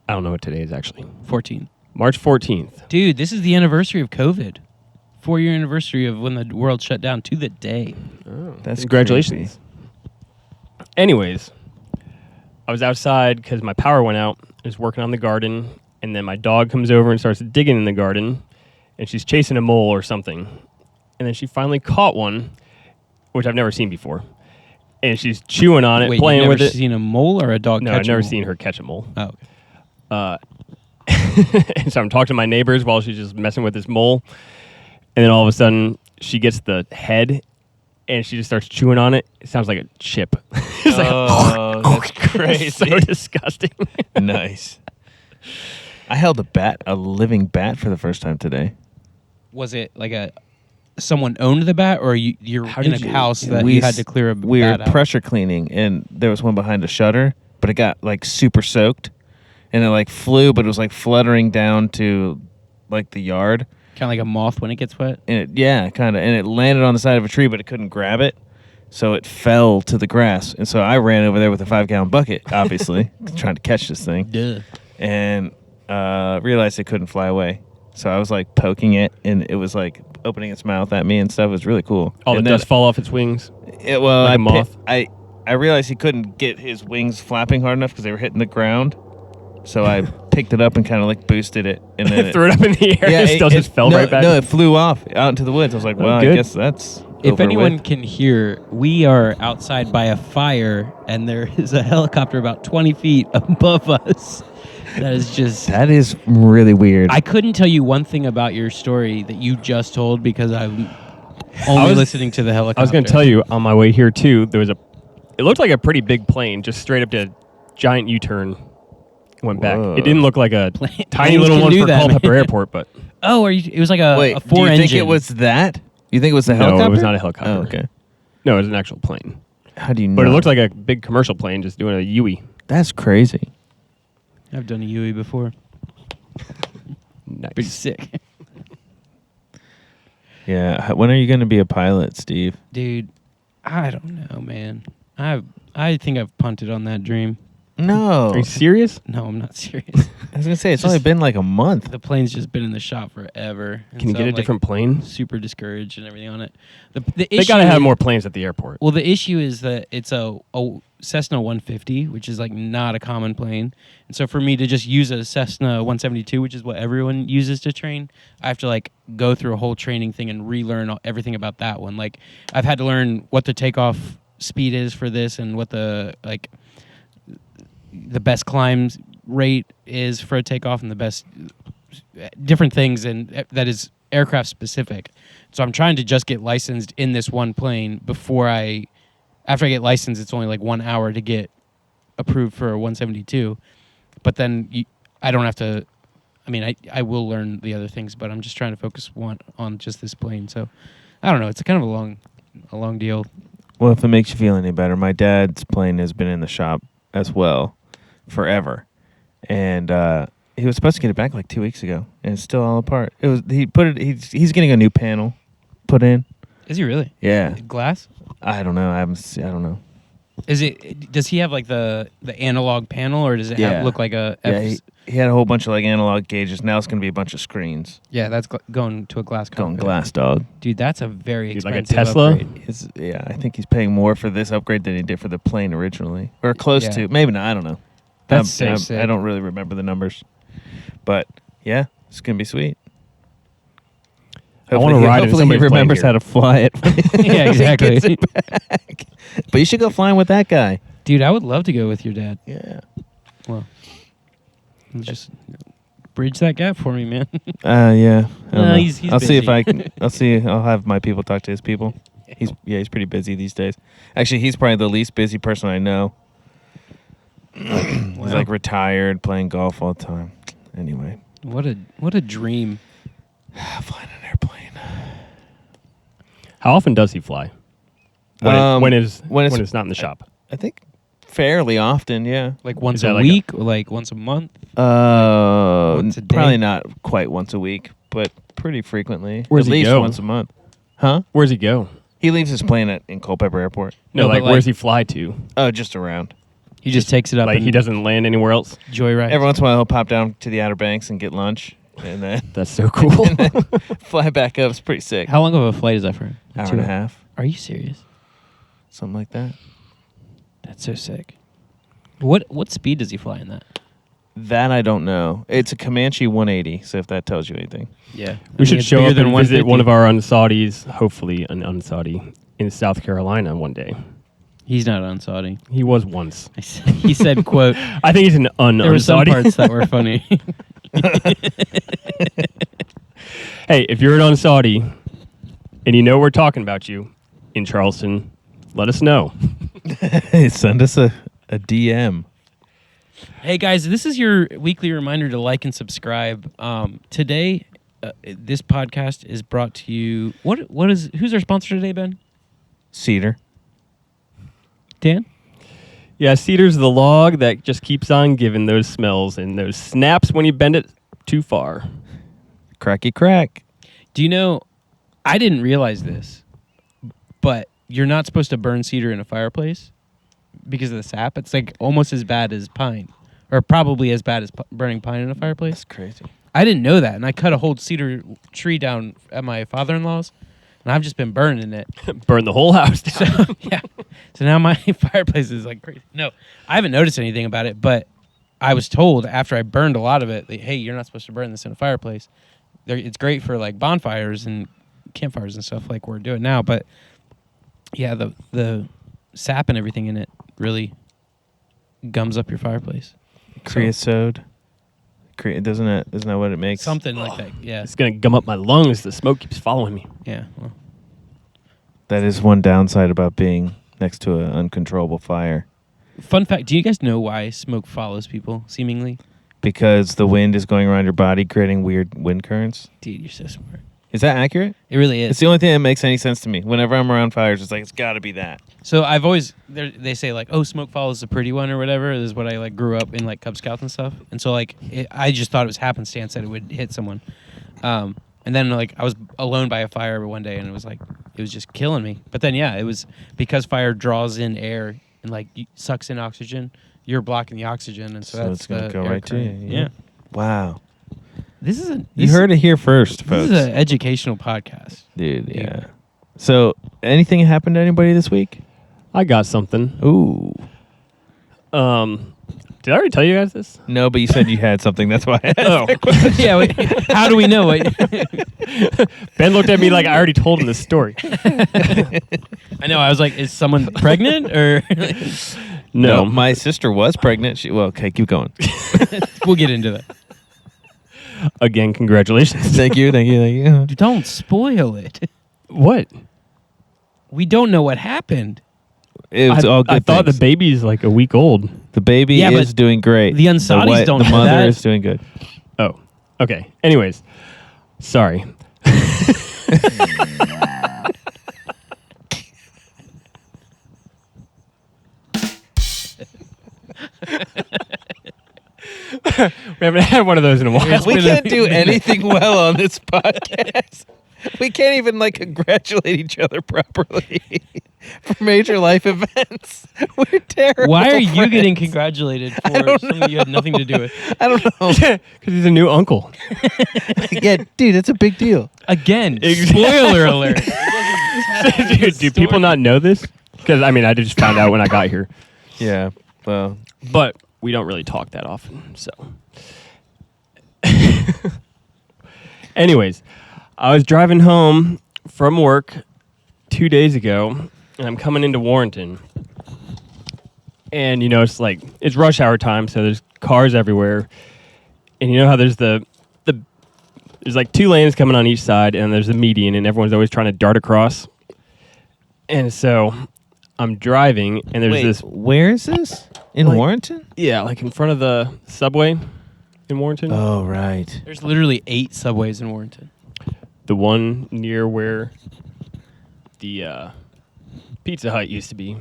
Speaker 1: I don't know what today is actually.
Speaker 3: 14.
Speaker 1: March 14th.
Speaker 3: Dude, this is the anniversary of COVID. 4-year anniversary of when the world shut down to the day.
Speaker 1: Oh,
Speaker 2: That's
Speaker 1: congratulations. Anyways, I was outside because my power went out. I was working on the garden, and then my dog comes over and starts digging in the garden, and she's chasing a mole or something. And then she finally caught one, which I've never seen before. And she's chewing on it,
Speaker 3: Wait,
Speaker 1: playing
Speaker 3: you've
Speaker 1: with
Speaker 3: never
Speaker 1: it.
Speaker 3: seen a mole or a dog
Speaker 1: No,
Speaker 3: catch
Speaker 1: I've
Speaker 3: a
Speaker 1: never
Speaker 3: mole?
Speaker 1: seen her catch a mole.
Speaker 3: Oh, okay.
Speaker 1: And so I'm talking to my neighbors while she's just messing with this mole. And then all of a sudden, she gets the head, and she just starts chewing on it. It sounds like a chip. It's like,
Speaker 2: Oh, that's crazy.
Speaker 1: It's so disgusting.
Speaker 2: Nice. I held a living bat for the first time today.
Speaker 3: Was it like someone owned the bat, or you're
Speaker 1: How
Speaker 3: in a
Speaker 1: did you-
Speaker 3: house that
Speaker 2: We
Speaker 3: you had
Speaker 2: s-
Speaker 3: to clear a
Speaker 2: We were
Speaker 3: bat out?
Speaker 2: pressure cleaning, and there was one behind a shutter, but it got like super soaked, and it like flew, but it was like fluttering down to like the yard.
Speaker 3: Kind of like a moth when it gets wet.
Speaker 2: And and it landed on the side of a tree, but it couldn't grab it, so it fell to the grass. And so I ran over there with a 5-gallon bucket, obviously, trying to catch this thing,
Speaker 3: Duh.
Speaker 2: and realized it couldn't fly away. So I was like poking it, and it was like opening its mouth at me and stuff. It was really cool.
Speaker 1: All the
Speaker 2: And then
Speaker 1: dust fall off its wings.
Speaker 2: like
Speaker 1: a moth.
Speaker 2: I realized he couldn't get his wings flapping hard enough because they were hitting the ground. So I picked it up and kind of like boosted it, and then
Speaker 1: Threw it up in the air. It still just fell right back.
Speaker 2: No, it flew off out into the woods. I was like, well, I
Speaker 1: good.
Speaker 2: guess that's.
Speaker 3: If
Speaker 2: over
Speaker 3: anyone
Speaker 2: with.
Speaker 3: can hear, we are outside by a fire, and there is a helicopter about 20 feet above us. That is just...
Speaker 2: That is really weird.
Speaker 3: I couldn't tell you one thing about your story that you just told because I'm only listening to the helicopter.
Speaker 1: I was going to tell you on my way here too. There was it looked like a pretty big plane, just straight up to a giant U-turn. Went back.
Speaker 2: Whoa.
Speaker 1: It didn't look like a tiny
Speaker 3: Planes
Speaker 1: little
Speaker 3: can
Speaker 1: one
Speaker 3: do
Speaker 1: for
Speaker 3: that,
Speaker 1: Culpeper
Speaker 3: man.
Speaker 1: Airport, but
Speaker 3: Oh, it was like a
Speaker 2: Wait,
Speaker 3: 4
Speaker 2: do you
Speaker 3: engine.
Speaker 2: think it was that? You think it was the
Speaker 1: no,
Speaker 2: helicopter?
Speaker 1: it was not a helicopter.
Speaker 2: Oh, okay.
Speaker 1: No, it was an actual plane.
Speaker 2: How do you know?
Speaker 1: But it looked like a big commercial plane just doing a Yui.
Speaker 2: That's crazy.
Speaker 3: I've done a UE before.
Speaker 1: Nice.
Speaker 3: Pretty sick.
Speaker 2: Yeah. When are you going to be a pilot, Steve?
Speaker 3: Dude, I don't know, man. I think I've punted on that dream.
Speaker 2: No.
Speaker 1: Are you serious?
Speaker 3: No, I'm not serious.
Speaker 2: I was going to say, it's
Speaker 3: Just-
Speaker 2: only been like a month.
Speaker 3: The plane's just been in the shop forever. and
Speaker 1: Can you
Speaker 3: so
Speaker 1: get a
Speaker 3: I'm, like,
Speaker 1: different plane?
Speaker 3: super discouraged and everything on it. The
Speaker 1: They
Speaker 3: issue
Speaker 1: got to have
Speaker 3: is-
Speaker 1: more planes at the airport.
Speaker 3: Well, the issue is that it's a Cessna 150, which is like not a common plane. And so for me to just use a Cessna 172, which is what everyone uses to train, I have to like go through a whole training thing and relearn everything about that one. Like I've had to learn what the takeoff speed is for this and what the best climb rate is for a takeoff and the best different things, and that is aircraft specific. So I'm trying to just get licensed in this one plane after I get licensed, it's only like 1 hour to get approved for a 172. But then I don't have to. I mean, I will learn the other things, but I'm just trying to focus on just this plane. So I don't know. It's kind of a long deal.
Speaker 2: Well, if it makes you feel any better, my dad's plane has been in the shop as well forever. And he was supposed to get it back like 2 weeks ago, and it's still all apart. He's getting a new panel put in.
Speaker 3: Is he really?
Speaker 2: Yeah.
Speaker 3: Glass?
Speaker 2: I don't know. I don't know.
Speaker 3: Does he have like the analog panel, or does it
Speaker 2: Yeah.
Speaker 3: look like a
Speaker 2: Yeah, he had a whole bunch of like analog gauges. Now it's going to be a bunch of screens.
Speaker 3: Yeah, that's going to a glass
Speaker 2: Going
Speaker 3: cockpit.
Speaker 2: glass, dog.
Speaker 3: Dude, that's a very
Speaker 1: Dude, like a
Speaker 3: expensive
Speaker 1: Tesla?
Speaker 3: upgrade.
Speaker 2: I think he's paying more for this upgrade than he did for the plane originally, or close
Speaker 3: Yeah.
Speaker 2: to. Maybe not. I don't know.
Speaker 3: That's so sick.
Speaker 2: I don't really remember the numbers, but yeah, it's gonna be sweet.
Speaker 1: I wanna ride in
Speaker 2: Hopefully, he
Speaker 1: somebody's plane
Speaker 2: remembers
Speaker 1: here.
Speaker 2: how to fly it.
Speaker 3: Yeah, exactly.
Speaker 2: Gets it back. But you should go flying with that guy.
Speaker 3: Dude, I would love to go with your dad.
Speaker 2: Yeah.
Speaker 3: Well, just bridge that gap for me, man.
Speaker 2: Yeah. I don't
Speaker 3: No,
Speaker 2: know.
Speaker 3: he's
Speaker 2: I'll see if
Speaker 3: busy.
Speaker 2: I can. I'll have my people talk to his people. He's pretty busy these days. Actually, he's probably the least busy person I know. He's like retired, playing golf all the time. Anyway,
Speaker 3: What a dream.
Speaker 2: flying an airplane.
Speaker 1: How often does he fly? When it's not in the shop.
Speaker 2: I think fairly often. Yeah.
Speaker 3: Like once
Speaker 1: that
Speaker 3: a
Speaker 1: like
Speaker 3: week or like once a month?
Speaker 2: Once
Speaker 3: a day?
Speaker 2: Probably not quite once a week, but pretty frequently.
Speaker 1: Where's
Speaker 2: At
Speaker 1: he
Speaker 2: least
Speaker 1: go?
Speaker 2: once a month. Huh?
Speaker 1: Where's he go?
Speaker 2: He leaves his plane in Culpeper Airport.
Speaker 1: No,
Speaker 3: No, but
Speaker 1: like
Speaker 3: like-
Speaker 1: where's he fly to?
Speaker 2: Oh, just around.
Speaker 3: He just takes it up
Speaker 1: Like
Speaker 3: and
Speaker 1: he doesn't land anywhere else?
Speaker 3: joyride.
Speaker 2: Every once in a while, he'll pop down to the Outer Banks and get lunch, and then
Speaker 1: That's so cool.
Speaker 2: fly back up. It's pretty sick.
Speaker 3: How long of a flight is that for him?
Speaker 2: Hour and a half,
Speaker 3: Are you serious?
Speaker 2: something like that.
Speaker 3: That's so sick. What speed does he fly in that?
Speaker 2: That I don't know. It's a Comanche 180, so if that tells you anything.
Speaker 3: Yeah.
Speaker 1: We should show up and visit one of our unsaudis, hopefully an unsaudi, in South Carolina one day.
Speaker 3: He's not on Saudi.
Speaker 1: He was once.
Speaker 3: He said, quote,
Speaker 1: I think he's an
Speaker 3: there were some
Speaker 1: unsaudi.
Speaker 3: parts that were funny.
Speaker 1: Hey, if you're an unsaudi and you know we're talking about you in Charleston, let us know.
Speaker 2: Send us a DM.
Speaker 3: Hey guys, this is your weekly reminder to like and subscribe. Today, this podcast is brought to you. Who's our sponsor today, Ben?
Speaker 2: Cedar.
Speaker 3: Dan?
Speaker 1: Yeah, cedar's the log that just keeps on giving those smells and those snaps when you bend it too far.
Speaker 2: Cracky crack.
Speaker 3: Do you know, I didn't realize this, but you're not supposed to burn cedar in a fireplace because of the sap. It's like almost as bad as pine, or probably as bad as burning pine in a fireplace.
Speaker 2: That's crazy.
Speaker 3: I didn't know that, and I cut a whole cedar tree down at my father-in-law's, and I've just been burning it.
Speaker 1: Burn the whole house down.
Speaker 3: So yeah, so now my fireplace is like crazy. No, I haven't noticed anything about it, but I was told after I burned a lot of it, that, hey, you're not supposed to burn this in a fireplace. It's great for like bonfires and campfires and stuff like we're doing now, but yeah, the sap and everything in it really gums up your fireplace.
Speaker 2: Creosote. Isn't that what it makes?
Speaker 3: Something like that. Yeah.
Speaker 1: It's going to gum up my lungs. The smoke keeps following me.
Speaker 3: Yeah. Well,
Speaker 2: That is one downside about being next to an uncontrollable fire.
Speaker 3: fun fact: do you guys know why smoke follows people? Seemingly,
Speaker 2: Because the wind is going around your body, creating weird wind currents.
Speaker 3: dude, you're so smart.
Speaker 2: Is that accurate?
Speaker 3: It really is.
Speaker 2: It's the only thing that makes any sense to me. Whenever I'm around fires, it's like, it's got to be that.
Speaker 3: So I've always they say like, oh, smoke follows the pretty one or whatever. This is what I like grew up in, like Cub Scouts and stuff. And so like I just thought it was happenstance that it would hit someone. And then like I was alone by a fire one day, and it was just killing me. But then yeah, it was because fire draws in air and like sucks in oxygen. You're blocking the oxygen, and so that's
Speaker 2: it's going to
Speaker 3: the
Speaker 2: go
Speaker 3: air
Speaker 2: right to
Speaker 3: current.
Speaker 2: you.
Speaker 3: Yeah.
Speaker 2: Wow.
Speaker 3: This is
Speaker 2: You heard it here first,
Speaker 3: This
Speaker 2: folks.
Speaker 3: is an educational podcast.
Speaker 2: Dude, yeah. So, anything happened to anybody this week?
Speaker 1: I got something.
Speaker 2: Ooh.
Speaker 1: Did I already tell you guys this?
Speaker 2: No, but you said you had something. That's why I asked.
Speaker 1: Oh.
Speaker 3: Yeah. Wait, how do we know it?
Speaker 1: Ben looked at me like I already told him this story.
Speaker 3: I know. I was like, is someone pregnant or?
Speaker 1: No.
Speaker 2: my sister was pregnant. Okay, keep going.
Speaker 3: We'll get into that.
Speaker 1: Again, congratulations.
Speaker 2: Thank you.
Speaker 3: Dude, don't spoil it.
Speaker 1: What?
Speaker 3: We don't know what happened.
Speaker 2: It was all good
Speaker 1: I thought
Speaker 2: things.
Speaker 1: the baby's like a week old.
Speaker 2: The baby
Speaker 3: Yeah,
Speaker 2: is
Speaker 3: but
Speaker 2: doing great.
Speaker 3: the Unsadis don't
Speaker 2: The
Speaker 3: know
Speaker 2: mother
Speaker 3: that.
Speaker 2: is doing good.
Speaker 1: Oh, okay. Anyways, sorry. We haven't had one of those in a while.
Speaker 2: We can't do anything well on this podcast. We can't even like congratulate each other properly for major life events. We're terrible.
Speaker 3: Why are you
Speaker 2: friends.
Speaker 3: getting congratulated for something you had nothing to do with?
Speaker 2: I don't know.
Speaker 1: Because he's a new uncle.
Speaker 2: Yeah, dude, that's a big deal.
Speaker 3: Again,
Speaker 1: Exactly.
Speaker 3: spoiler alert.
Speaker 1: Dude, do people not know this? Because, I mean, I just found out when I got here.
Speaker 2: Yeah. Well,
Speaker 1: But we don't really talk that often, so. Anyways, I was driving home from work 2 days ago, and I'm coming into Warrenton. And, you know, it's rush hour time, so there's cars everywhere. And you know how there's there's like 2 lanes coming on each side, and there's the median, and everyone's always trying to dart across. And so I'm driving, and there's this.
Speaker 2: where is this? In
Speaker 1: Like-
Speaker 2: Warrenton?
Speaker 1: Yeah, like in front of the subway in Warrenton.
Speaker 2: Oh, right.
Speaker 3: There's literally 8 subways in Warrenton.
Speaker 1: The one near where the Pizza Hut used to be.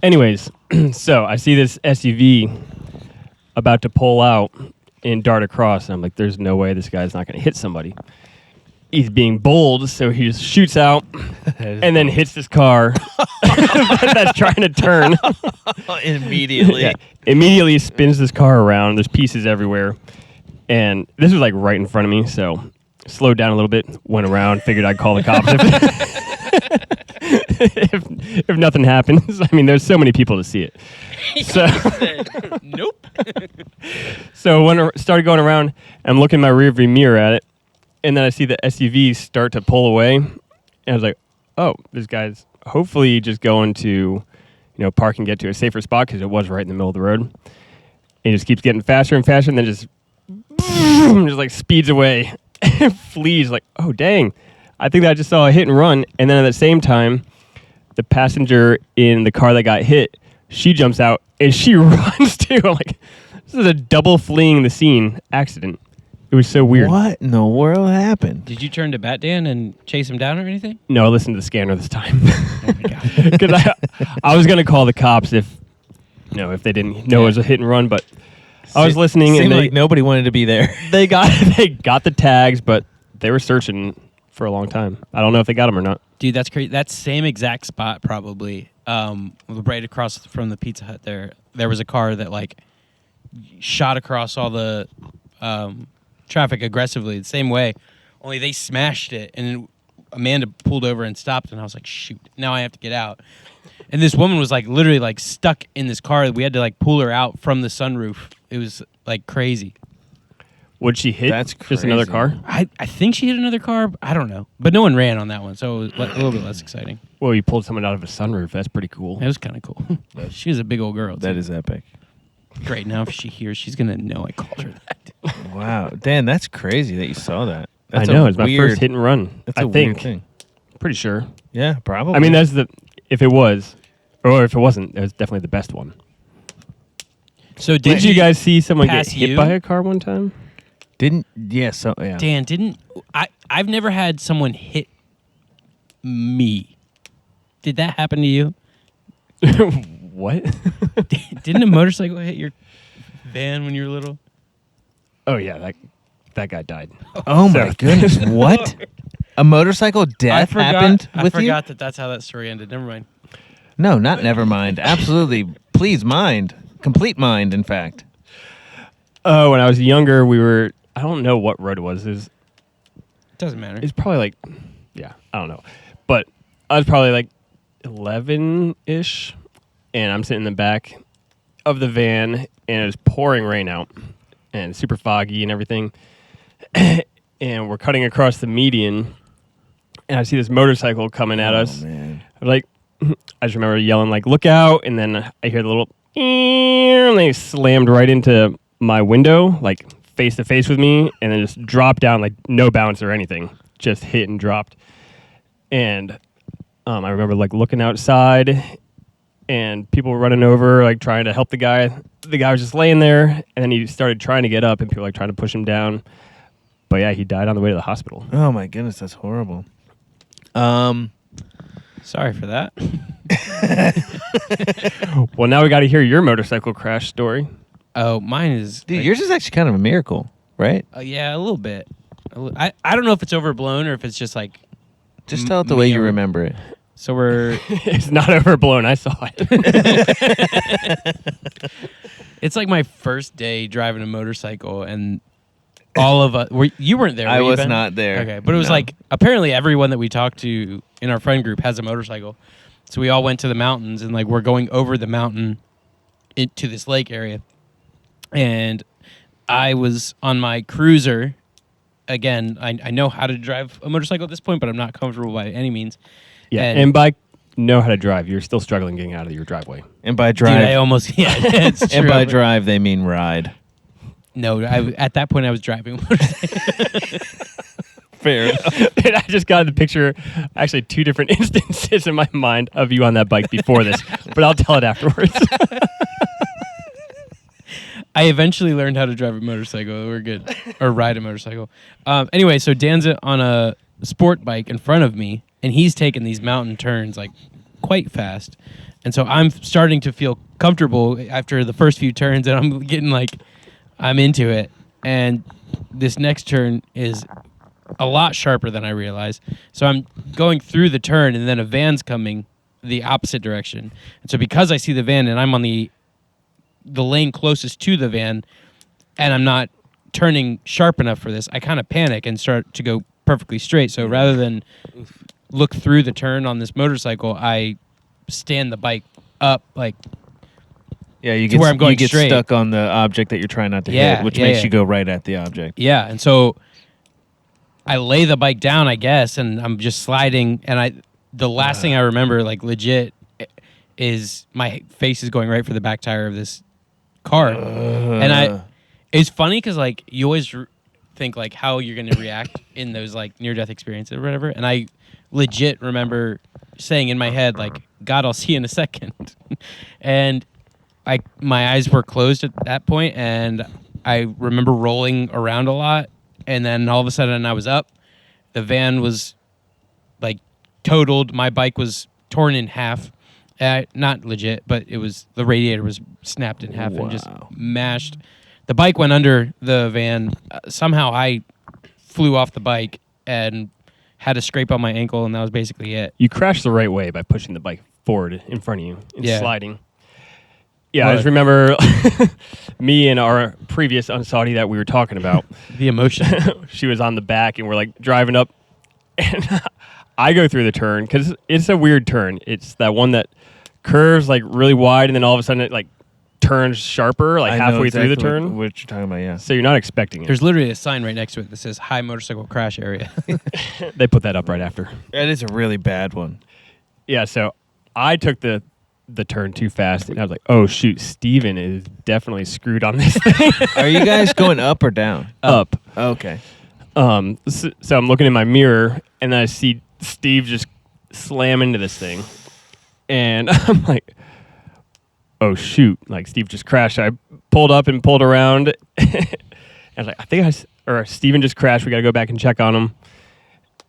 Speaker 1: Anyways, so I see this SUV about to pull out and dart across. And I'm like, there's no way this guy's not going to hit somebody. He's being bold, so he just shoots out and then hits this car that's trying to turn.
Speaker 2: Immediately.
Speaker 1: Yeah. Immediately spins this car around. There's pieces everywhere. And this was like right in front of me, so slowed down a little bit, went around, figured I'd call the cops if nothing happens. I mean, there's so many people to see it. So,
Speaker 3: Nope.
Speaker 1: so when I started going around, I'm looking in my rearview mirror at it, and then I see the SUV start to pull away, and I was like, oh, this guy's hopefully just going to, park and get to a safer spot, because it was right in the middle of the road. And he just keeps getting faster and faster, and then just like speeds away. Flees like, oh dang, I think I just saw a hit and run. And then at the same time, the passenger in the car that got hit, she jumps out and she runs too. I'm like, this is a double fleeing the scene accident. It It was so weird.
Speaker 2: What in the world happened?
Speaker 3: Did you turn to Bat Dan and chase him down or anything?
Speaker 1: No, I listened to the scanner this time.
Speaker 3: Oh my god.
Speaker 1: Because I was going to call the cops if they didn't know it was a hit and run, but I was listening
Speaker 2: Seemed
Speaker 1: and
Speaker 2: like nobody wanted to be there.
Speaker 1: they got the tags, but they were searching for a long time. I don't know if they got them or not.
Speaker 3: Dude, that's crazy. That same exact spot probably, right across from the Pizza Hut there was a car that like shot across all the traffic aggressively the same way, only they smashed it, and Amanda pulled over and stopped, and I was like, shoot, now I have to get out. And this woman was like literally like stuck in this car. We had to like pull her out from the sunroof. It was like crazy.
Speaker 1: Would she hit
Speaker 2: That's
Speaker 1: just another
Speaker 2: crazy.
Speaker 1: car?
Speaker 3: I think she hit another car. I don't know, but no one ran on that one, so it was a little bit less exciting.
Speaker 1: Well, you pulled someone out of a sunroof. That's pretty cool.
Speaker 3: It was kind of cool. She was a big old girl.
Speaker 2: That
Speaker 3: too.
Speaker 2: is epic.
Speaker 3: Great. Now if she hears, she's gonna know I called her that.
Speaker 2: Wow, Dan, that's crazy that you saw that.
Speaker 1: I
Speaker 2: That's
Speaker 1: know.
Speaker 2: a
Speaker 1: It's my
Speaker 2: weird-
Speaker 1: first hit and run.
Speaker 2: That's
Speaker 1: I
Speaker 2: a
Speaker 1: think.
Speaker 2: weird thing.
Speaker 1: Pretty sure.
Speaker 2: Yeah, probably.
Speaker 1: I mean, if it was, or if it wasn't, it was definitely the best one.
Speaker 3: So
Speaker 1: Did you guys see someone get
Speaker 3: pass
Speaker 1: hit
Speaker 3: you?
Speaker 1: by a car one time?
Speaker 2: didn't. Yeah. So yeah.
Speaker 3: Dan, I've never had someone hit me. Did that happen to you?
Speaker 1: What?
Speaker 3: Didn't a motorcycle hit your van when you were little?
Speaker 1: Oh yeah, that guy died.
Speaker 2: Oh my
Speaker 1: So-
Speaker 2: goodness! What? A motorcycle death happened
Speaker 3: I
Speaker 2: with you?
Speaker 3: forgot that that's how that story ended. Never mind.
Speaker 2: No, not never mind. Absolutely, please mind. Complete mind. In fact.
Speaker 1: Oh, when I was younger, I don't know what road it was.
Speaker 3: Doesn't matter.
Speaker 1: It's probably like, yeah, I don't know. But I was probably like 11-ish, and I'm sitting in the back of the van, and it was pouring rain out, and it's super foggy and everything. And we're cutting across the median, and I see this motorcycle coming at us.
Speaker 2: Man.
Speaker 1: I'm like, I just remember yelling, like, look out, and then I hear the little, and they slammed right into my window, like, face to face with me, and then just dropped down, like, no bounce or anything. Just hit and dropped. And I remember, like, looking outside, and people were running over, like, trying to help the guy. The guy was just laying there, and then he started trying to get up, and people were, like, trying to push him down. But, yeah, he died on the way to the hospital.
Speaker 2: Oh my goodness, that's horrible.
Speaker 3: Sorry for that.
Speaker 1: Well, now we got to hear your motorcycle crash story.
Speaker 3: Oh, mine is.
Speaker 2: Dude, yours is actually kind of a miracle, right?
Speaker 3: Yeah, a little bit. I don't know if it's overblown or if it's just like.
Speaker 2: Just tell it the way you
Speaker 3: me or-
Speaker 2: remember it.
Speaker 3: So we're.
Speaker 1: It's not overblown. I saw it.
Speaker 3: It's like my first day driving a motorcycle, and all of us. You weren't there.
Speaker 2: I
Speaker 3: were you,
Speaker 2: was
Speaker 3: Ben?
Speaker 2: not there.
Speaker 3: Okay, but it was
Speaker 2: No.
Speaker 3: like apparently everyone that we talked to in our friend group has a motorcycle, so we all went to the mountains, and like we're going over the mountain into this lake area, and I was on my cruiser. Again, I know how to drive a motorcycle at this point, but I'm not comfortable by any means.
Speaker 1: Yeah,
Speaker 3: And-
Speaker 1: and by know how to drive, you're still struggling getting out of your driveway.
Speaker 2: And by
Speaker 3: Dude,
Speaker 2: drive,
Speaker 3: I almost it's true.
Speaker 2: and by drive, they mean ride.
Speaker 3: No, at that point I was driving.
Speaker 2: Fair.
Speaker 1: And I just got the picture, actually 2 different instances in my mind of you on that bike before this, but I'll tell it afterwards.
Speaker 3: I eventually learned how to drive a motorcycle. We're good. Or ride a motorcycle. Anyway, so Dan's on a sport bike in front of me, and he's taking these mountain turns like quite fast. And so I'm starting to feel comfortable after the first few turns, and I'm getting like, I'm into it. And this next turn is a lot sharper than I realized. So I'm going through the turn, and then a van's coming the opposite direction. And so because I see the van and I'm on the lane closest to the van, and I'm not turning sharp enough for this, I kind of panic and start to go perfectly straight. So rather than look through the turn on this motorcycle, I stand the bike up like
Speaker 2: Yeah, you
Speaker 3: To
Speaker 2: get
Speaker 3: where I'm going
Speaker 2: you get
Speaker 3: straight.
Speaker 2: stuck on the object that you're trying not to
Speaker 3: Yeah,
Speaker 2: hit, which
Speaker 3: yeah,
Speaker 2: makes
Speaker 3: yeah.
Speaker 2: you go right at the object.
Speaker 3: yeah. And so I lay the bike down, I guess, and I'm just sliding. And the last thing I remember, like legit, is my face is going right for the back tire of this car. And it's funny because like you always think like how you're going to react in those like near-death experiences or whatever. And I legit remember saying in my head like, God, I'll see you in a second. And my eyes were closed at that point, and I remember rolling around a lot and then all of a sudden I was up. The van was like totaled. My bike was torn in half. Not legit, but it was the radiator was snapped in half and just mashed. The bike went under the van. Somehow I flew off the bike and had a scrape on my ankle, and that was basically it.
Speaker 1: You crashed the right way by pushing the bike forward in front of you and sliding. Yeah,
Speaker 3: What?
Speaker 1: I just remember me and our previous Unsaudi that we were talking about.
Speaker 3: The emotion.
Speaker 1: She was on the back, and we're like driving up, and I go through the turn because it's a weird turn. It's that one that curves like really wide, and then all of a sudden it like turns sharper like halfway through the turn.
Speaker 2: What you're talking about, yeah.
Speaker 1: So you're not expecting it.
Speaker 3: There's literally a sign right next to it that says high motorcycle crash area.
Speaker 1: They put that up right after.
Speaker 2: That is a really bad one.
Speaker 1: Yeah, so I took the turn too fast, and I was like, oh shoot, Steven is definitely screwed on this thing.
Speaker 2: Are you guys going up or down?
Speaker 1: Up.
Speaker 2: Okay.
Speaker 1: So I'm looking in my mirror, and I see Steve just slam into this thing, and I'm like, oh shoot, like Steve just crashed. I pulled up and pulled around. I was like, I think Steven just crashed. We got to go back and check on him.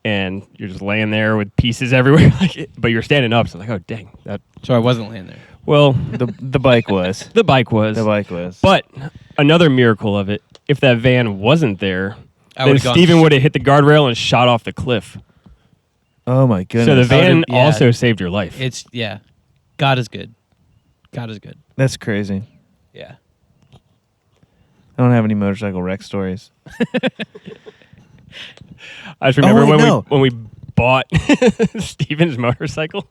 Speaker 1: And you're just laying there with pieces everywhere, but you're standing up. So I'm like, oh dang, that.
Speaker 3: So I wasn't laying there.
Speaker 1: Well,
Speaker 2: The bike was.
Speaker 1: the bike was.
Speaker 2: The bike was.
Speaker 1: But another miracle of it, if that van wasn't there,
Speaker 3: I
Speaker 1: then
Speaker 3: would've gone
Speaker 1: Steven would have hit the guardrail and shot off the cliff.
Speaker 2: Oh my goodness.
Speaker 1: So the van
Speaker 3: yeah.
Speaker 1: also saved your life.
Speaker 3: Yeah. God is good. God is good.
Speaker 2: That's crazy.
Speaker 3: Yeah.
Speaker 2: I don't have any motorcycle wreck stories.
Speaker 1: I just remember
Speaker 2: no.
Speaker 1: when we bought Steven's motorcycle.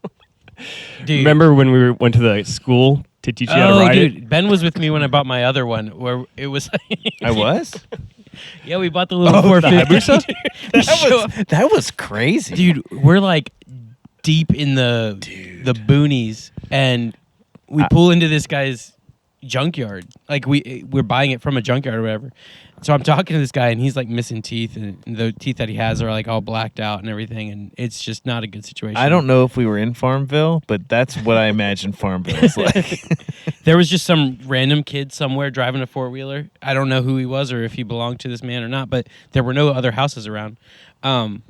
Speaker 3: Dude.
Speaker 1: Remember when we went to the school to teach you how to ride
Speaker 3: dude.
Speaker 1: it?
Speaker 3: Ben was with me when I bought my other one, where it was.
Speaker 2: I was?
Speaker 3: Yeah, we bought the little 450.
Speaker 2: That was crazy.
Speaker 3: Dude, we're like deep in the boonies, and we pull into this guy's junkyard. Like we're buying it from a junkyard or whatever. So I'm talking to this guy, and he's like missing teeth, and the teeth that he has are like all blacked out and everything, and it's just not a good situation.
Speaker 2: I don't know if we were in Farmville, but that's what I imagine Farmville is like.
Speaker 3: There was just some random kid somewhere driving a four-wheeler. I don't know who he was or if he belonged to this man or not, but there were no other houses around. And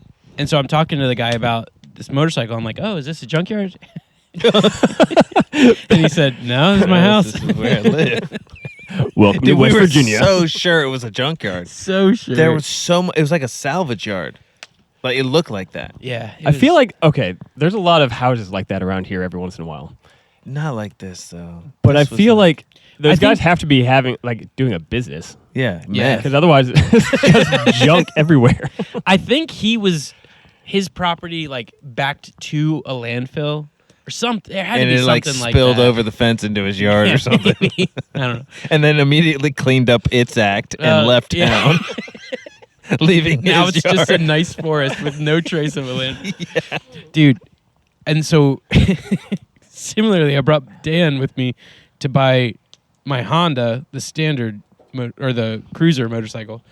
Speaker 3: so I'm talking to the guy about this motorcycle. I'm like, oh, is this a junkyard? And he said, no, this is my house.
Speaker 2: This is where I live.
Speaker 1: Welcome to
Speaker 2: Dude,
Speaker 1: West
Speaker 2: we were
Speaker 1: Virginia.
Speaker 2: so sure it was a junkyard.
Speaker 3: So sure.
Speaker 2: There was so much. It was like a salvage yard. Like, it looked like that.
Speaker 3: Yeah.
Speaker 1: I feel like, okay, there's a lot of houses like that around here every once in a while.
Speaker 2: Not like this, though.
Speaker 1: But
Speaker 2: This
Speaker 1: I
Speaker 2: was
Speaker 1: feel like those
Speaker 3: I think-
Speaker 1: guys have to be doing a business.
Speaker 2: Yeah,
Speaker 3: Yeah.
Speaker 2: meth.
Speaker 1: Because otherwise, it's just junk everywhere.
Speaker 3: I think his property like backed to a landfill or something. There had
Speaker 2: And
Speaker 3: to be
Speaker 2: it like
Speaker 3: something like
Speaker 2: spilled
Speaker 3: that.
Speaker 2: over the fence into his yard
Speaker 3: Yeah,
Speaker 2: or something.
Speaker 3: maybe. I don't know.
Speaker 2: And then immediately cleaned up its act and left
Speaker 3: yeah.
Speaker 2: town, leaving
Speaker 3: Now
Speaker 2: his
Speaker 3: it's
Speaker 2: yard.
Speaker 3: just a nice forest with no trace of a land. Dude. And so similarly, I brought Dan with me to buy my Honda, the standard or the cruiser motorcycle.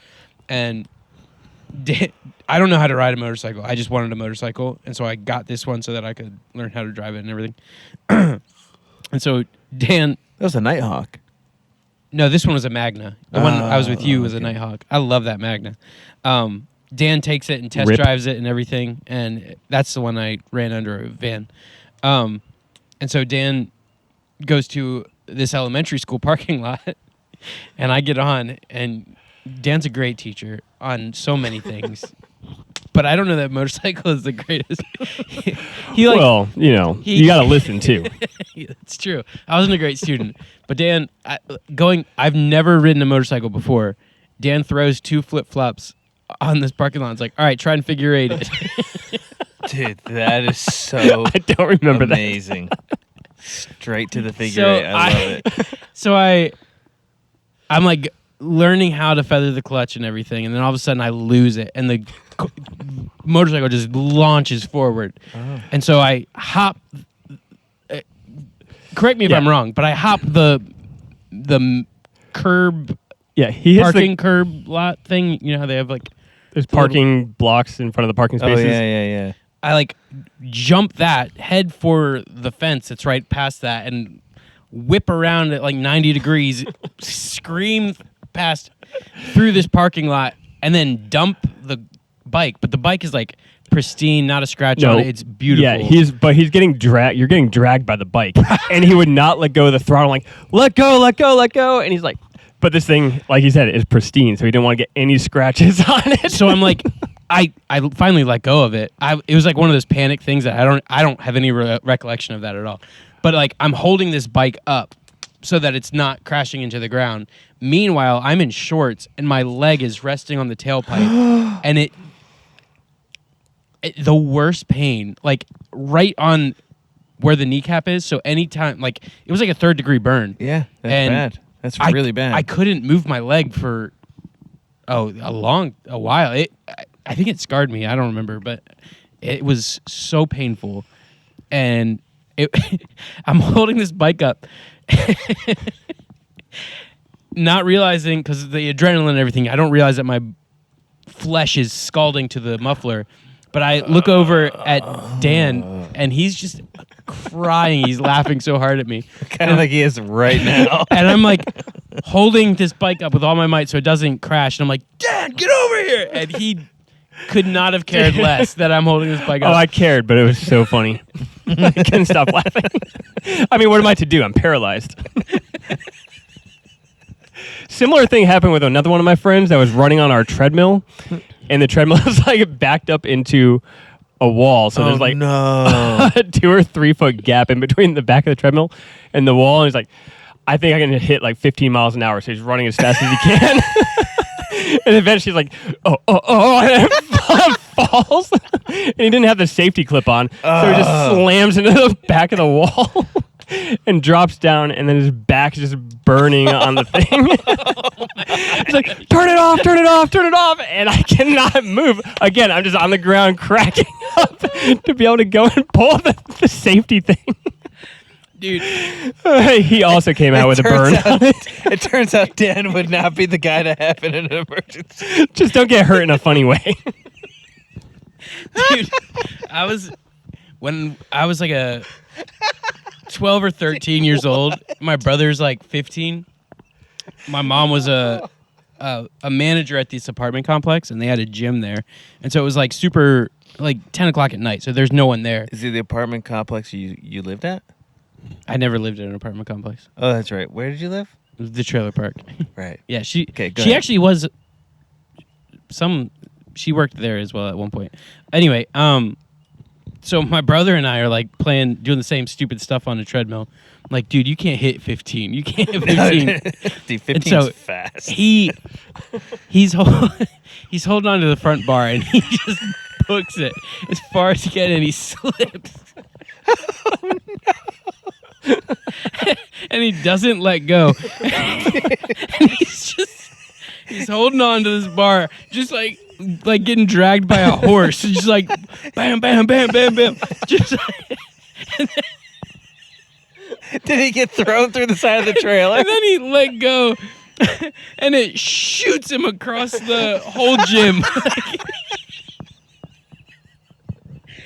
Speaker 3: And I don't know how to ride a motorcycle. I just wanted a motorcycle. And so I got this one so that I could learn how to drive it and everything. And so Dan,
Speaker 2: That was a Nighthawk.
Speaker 3: no, this one was a Magna. The one I was with you was a
Speaker 2: okay.
Speaker 3: Nighthawk. I love that Magna. Dan takes it and test
Speaker 1: Rip.
Speaker 3: drives it and everything, and that's the one I ran under a van. And so Dan goes to this elementary school parking lot, and I get on, and Dan's a great teacher on so many things. But I don't know that motorcycle is the greatest. he like,
Speaker 1: Well, you
Speaker 3: he-
Speaker 1: got to listen too.
Speaker 3: it's true. I wasn't a great student, but Dan, I've never ridden a motorcycle before. Dan throws 2 flip-flops on this parking lot. It's like, all right, try and figure eight it.
Speaker 2: Dude, that is so
Speaker 1: I don't remember that.
Speaker 2: amazing. Straight to the figure
Speaker 3: So
Speaker 2: eight. I love it.
Speaker 3: So I'm like learning how to feather the clutch and everything, and then all of a sudden I lose it, and the motorcycle just launches forward.
Speaker 2: Oh.
Speaker 3: And so I hop. Correct me if
Speaker 1: Yeah.
Speaker 3: I'm wrong, but I hop the curb
Speaker 1: Yeah, he hits
Speaker 3: parking curb lot thing. You know how they have like
Speaker 1: there's parking blocks in front of the parking
Speaker 2: Oh,
Speaker 1: spaces.
Speaker 2: yeah.
Speaker 3: I like jump that, head for the fence that's right past that, and whip around at like 90 degrees, scream past through this parking lot and then dump the bike. But the bike is like pristine, not a scratch on it. It's beautiful.
Speaker 1: Yeah, he's getting dragged. You're getting dragged by the bike, and he would not let go of the throttle. Like, let go, let go, let go. And he's like, but this thing, like he said, is pristine, so he didn't want to get any scratches on it.
Speaker 3: So I'm like, I finally let go of it. It was like one of those panic things that I don't have any recollection of that at all. But like I'm holding this bike up so that it's not crashing into the ground. Meanwhile, I'm in shorts and my leg is resting on the tailpipe, and the worst pain, like right on where the kneecap is. So anytime, like it was like a 3rd-degree burn.
Speaker 2: Yeah, that's bad. That's really bad.
Speaker 3: I couldn't move my leg for a while. I think it scarred me. I don't remember, but it was so painful. And I'm holding this bike up, not realizing, because the adrenaline and everything, I don't realize that my flesh is scalding to the muffler. But I look over at Dan, and he's just crying. He's laughing so hard at me.
Speaker 2: Kind of like he is right now.
Speaker 3: And I'm like holding this bike up with all my might so it doesn't crash. And I'm like, Dan, get over here. And he could not have cared less that I'm holding this bike up.
Speaker 1: Oh, I cared, but it was so funny. I couldn't stop laughing. I mean, what am I to do? I'm paralyzed. Similar thing happened with another one of my friends that was running on our treadmill, and the treadmill was like backed up into a wall. So there's like a 2 or 3 foot gap in between the back of the treadmill and the wall. And he's like, I think I can hit like 15 miles an hour. So he's running as fast as he can. And eventually he's like, oh, and it falls. And he didn't have the safety clip on. So he just slams into the back of the wall and drops down, and then his back is just burning on the thing. He's like, turn it off, turn it off, turn it off. And I cannot move. Again, I'm just on the ground cracking up to be able to go and pull the safety thing.
Speaker 3: Dude.
Speaker 1: He also came out with a burn.
Speaker 2: It turns out Dan would not be the guy to have in an emergency.
Speaker 1: Just don't get hurt in a funny way.
Speaker 3: Dude, when I was like a 12 or 13 years old, my brother's like 15. My mom was a manager at this apartment complex, and they had a gym there. And so it was like super, like 10 o'clock at night, so there's no one there.
Speaker 2: Is it the apartment complex you lived at?
Speaker 3: I never lived in an apartment complex.
Speaker 2: Oh, that's right. Where did you live?
Speaker 3: The trailer park.
Speaker 2: Right.
Speaker 3: Yeah, she
Speaker 2: ahead.
Speaker 3: actually was she worked there as well at one point. Anyway, so my brother and I are like doing the same stupid stuff on the treadmill. I'm like, dude, you can't hit 15. You can't hit 15.
Speaker 2: Dude, 15's fast.
Speaker 3: He's holding on to the front bar, and he just books it as far as he can, and he slips. Oh, no. And he doesn't let go. And he's holding on to this bar, just like getting dragged by a horse. Just like bam, bam, bam, bam, bam. Just
Speaker 2: Did he get thrown through the side of the trailer?
Speaker 3: And then he let go, and it shoots him across the whole gym.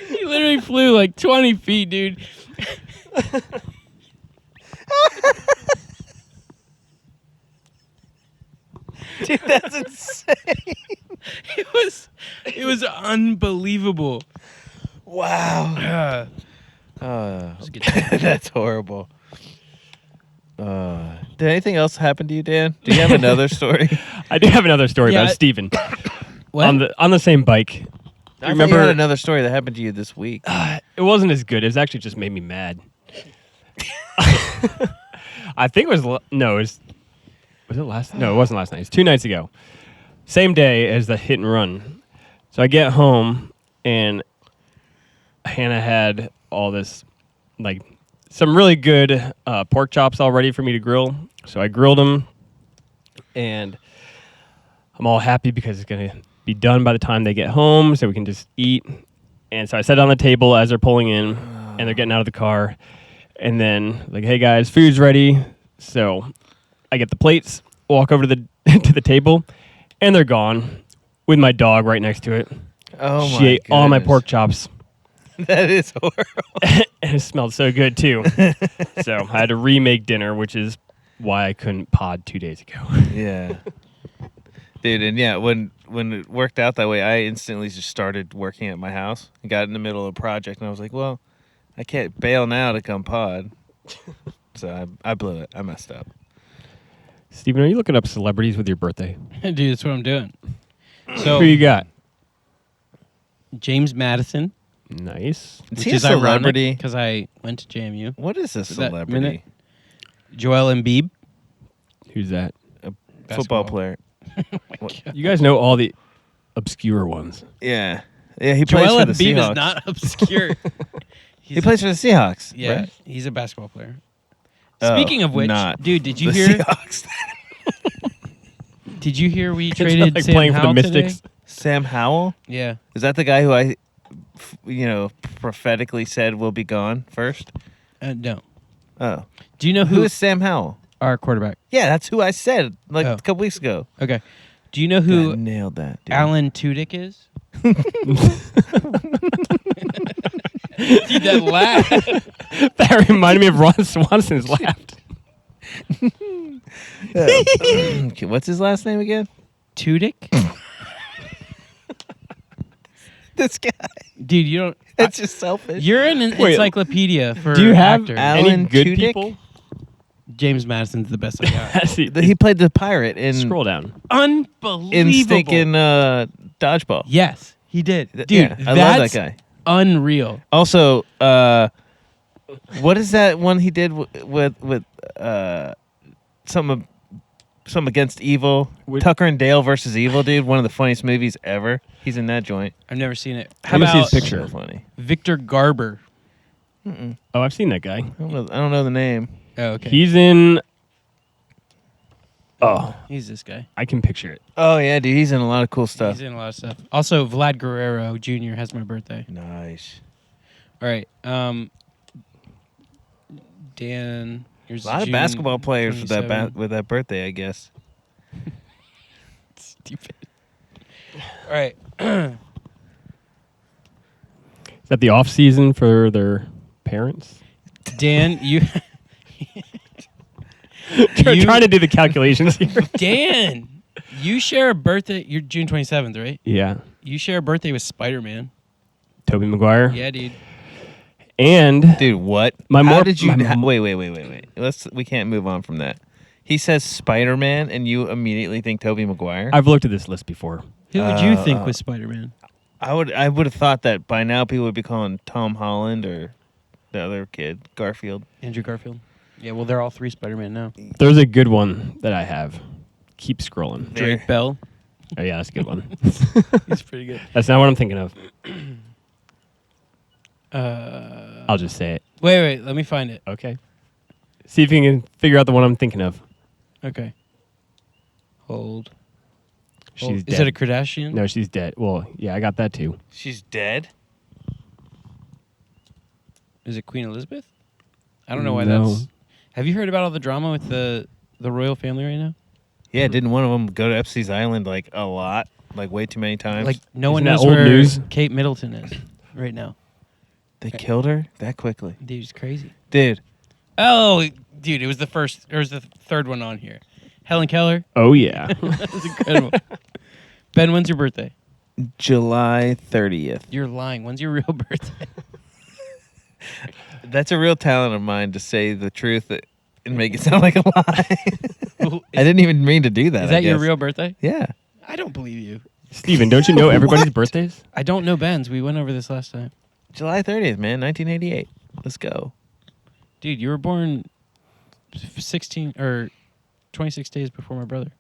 Speaker 3: He literally flew like 20 feet, dude.
Speaker 2: Dude, that's insane.
Speaker 3: It was unbelievable.
Speaker 2: Wow. That's horrible. Did anything else happen to you, Dan? Do you have another story?
Speaker 1: I do have another story about Steven.
Speaker 3: What?
Speaker 1: On the same bike.
Speaker 2: I remember you had another story that happened to you this week.
Speaker 1: It wasn't as good. It was actually just made me mad. I think it was was it last? No, it wasn't last night. It's 2 nights ago. Same day as the hit and run. So I get home, and Hannah had all this, like, some really good pork chops all ready for me to grill. So I grilled them, and I'm all happy because it's going to be done by the time they get home, so we can just eat. And so I set it on the table as they're pulling in, and they're getting out of the car. And then, like, hey, guys, food's ready. So I get the plates, walk over to the table, and they're gone with my dog right next to it.
Speaker 2: Oh, my
Speaker 1: She ate all my
Speaker 2: goodness.
Speaker 1: pork chops.
Speaker 2: That is horrible.
Speaker 1: And it smelled so good, too. So I had to remake dinner, which is why I couldn't pod 2 days ago.
Speaker 2: Yeah. Dude, and yeah, when it worked out that way, I instantly just started working at my house and got in the middle of a project, and I was like, well, I can't bail now to come pod. So I blew it. I messed up.
Speaker 1: Steven, are you looking up celebrities with your birthday?
Speaker 3: Dude, that's what I'm doing.
Speaker 1: Who
Speaker 3: So
Speaker 1: you got?
Speaker 3: James Madison,
Speaker 1: Nice.
Speaker 2: Is
Speaker 3: which
Speaker 2: he a
Speaker 3: is ironic
Speaker 2: celebrity?
Speaker 3: because I went to JMU.
Speaker 2: What is a
Speaker 3: For that
Speaker 2: celebrity?
Speaker 3: minute. Joel Embiid,
Speaker 1: Who's that?
Speaker 2: Football
Speaker 3: Basketball.
Speaker 2: player.
Speaker 1: You guys know all the obscure ones.
Speaker 2: Yeah. Yeah, he plays
Speaker 3: Joel
Speaker 2: for the
Speaker 3: Embiid
Speaker 2: Seahawks.
Speaker 3: is not obscure.
Speaker 2: He plays for the Seahawks.
Speaker 3: Yeah,
Speaker 2: right?
Speaker 3: he's a basketball player.
Speaker 2: Oh,
Speaker 3: Speaking of which,
Speaker 2: not
Speaker 3: dude, did you
Speaker 2: the
Speaker 3: hear?
Speaker 2: Seahawks.
Speaker 3: Did you hear we
Speaker 1: It's
Speaker 3: traded
Speaker 1: like
Speaker 3: Sam
Speaker 1: playing for the
Speaker 3: Howell
Speaker 1: Mystics.
Speaker 3: today?
Speaker 2: Sam Howell?
Speaker 3: Yeah.
Speaker 2: Is that the guy who I, prophetically said will be gone first?
Speaker 3: No.
Speaker 2: Oh.
Speaker 3: Do you know
Speaker 2: Who is Sam Howell?
Speaker 3: our quarterback?
Speaker 2: Yeah, that's who I said a
Speaker 3: Oh.
Speaker 2: couple weeks ago.
Speaker 3: Okay. Do you know who
Speaker 2: God, nailed that, dude.
Speaker 3: Alan Tudyk is? Dude, that laugh.
Speaker 1: That reminded me of Ron Swanson's laugh.
Speaker 2: Okay, what's his last name again?
Speaker 3: Tudyk?
Speaker 2: This guy.
Speaker 3: Dude, you don't.
Speaker 2: It's just selfish.
Speaker 3: You're an
Speaker 1: Wait,
Speaker 3: encyclopedia for
Speaker 1: Do you have
Speaker 3: actors.
Speaker 2: Alan
Speaker 1: any good
Speaker 2: Tudyk?
Speaker 1: people?
Speaker 3: James Madison's the best I got.
Speaker 1: See,
Speaker 2: He played the pirate in
Speaker 1: scroll down.
Speaker 3: Unbelievable.
Speaker 2: in stinking dodgeball.
Speaker 3: Yes, he did. Dude,
Speaker 2: Yeah, I love
Speaker 3: that's
Speaker 2: that guy.
Speaker 3: unreal.
Speaker 2: Also, what is that one he did with some against evil?
Speaker 1: With-
Speaker 2: Tucker and Dale versus Evil, dude. One of the funniest movies ever. He's in that joint.
Speaker 3: I've never seen it. How
Speaker 1: Let me see his
Speaker 3: about
Speaker 1: picture.
Speaker 2: So funny.
Speaker 3: Victor Garber?
Speaker 1: Oh, I've seen that guy.
Speaker 2: I don't know the name.
Speaker 3: Oh, okay.
Speaker 1: He's in. Oh,
Speaker 3: He's this guy.
Speaker 1: I can picture it.
Speaker 2: Oh yeah, dude. He's in a lot of cool stuff.
Speaker 3: He's in a lot of stuff. Also, Vlad Guerrero Jr. has my birthday.
Speaker 2: Nice.
Speaker 3: All right. Dan. Here's
Speaker 2: A lot of
Speaker 3: June
Speaker 2: basketball players with
Speaker 3: 27.
Speaker 2: with that birthday, I guess.
Speaker 3: Stupid. All right.
Speaker 1: Is that the off season for their parents?
Speaker 3: Dan, you.
Speaker 1: Trying to do the calculations here.
Speaker 3: Dan, you share a birthday. You're June 27th, right?
Speaker 1: Yeah,
Speaker 3: You share a birthday with Spider-Man.
Speaker 1: Tobey Maguire.
Speaker 3: Yeah, dude.
Speaker 1: And
Speaker 2: Dude, what?
Speaker 1: My
Speaker 2: How
Speaker 1: more-
Speaker 2: did you?
Speaker 1: my-
Speaker 2: Wait. We can't move on from that. He says Spider-Man, and you immediately think Tobey Maguire.
Speaker 1: I've looked at this list before.
Speaker 3: Who would you think was Spider-Man?
Speaker 2: I would have thought that by now people would be calling Tom Holland or the other kid Garfield.
Speaker 3: Andrew Garfield. Yeah, well, they're all three Spider-Man now.
Speaker 1: There's a good one that I have. Keep scrolling.
Speaker 2: There.
Speaker 3: Drake Bell.
Speaker 1: Oh yeah, that's a good one.
Speaker 3: He's pretty good.
Speaker 1: That's not what I'm thinking of.
Speaker 3: Uh,
Speaker 1: I'll just say it.
Speaker 3: wait. Let me find it.
Speaker 1: Okay. See if you can figure out the one I'm thinking of.
Speaker 3: Okay. Hold.
Speaker 1: She's dead.
Speaker 3: Is it a Kardashian?
Speaker 1: No, she's dead. Well, yeah, I got that too.
Speaker 2: She's dead.
Speaker 3: Is it Queen Elizabeth? I don't know why
Speaker 1: No.
Speaker 3: that's. Have you heard about all the drama with the royal family right now?
Speaker 2: Yeah, didn't one of them go to Epstein's Island like a lot, like way too many times?
Speaker 3: Like no one
Speaker 1: Isn't that
Speaker 3: knows
Speaker 1: old
Speaker 3: where
Speaker 1: news?
Speaker 3: Kate Middleton is right now.
Speaker 2: they killed her that quickly,
Speaker 3: Dude, it's crazy.
Speaker 2: dude.
Speaker 3: Oh, dude, it was the first. It was the third one on here. Helen Keller.
Speaker 1: Oh yeah.
Speaker 3: That's incredible. Ben, when's your birthday?
Speaker 2: July 30th.
Speaker 3: You're lying. When's your real birthday?
Speaker 2: That's a real talent of mine to say the truth and make it sound like a lie. I didn't even mean to do that.
Speaker 3: Is
Speaker 2: I
Speaker 3: that your
Speaker 2: guess.
Speaker 3: real birthday?
Speaker 2: Yeah.
Speaker 3: I don't believe you.
Speaker 1: Steven, don't you know everybody's birthdays?
Speaker 3: I don't know Ben's. We went over this last time.
Speaker 2: July 30th, man, 1988. Let's go.
Speaker 3: Dude, you were born 16 or 26 days before my brother.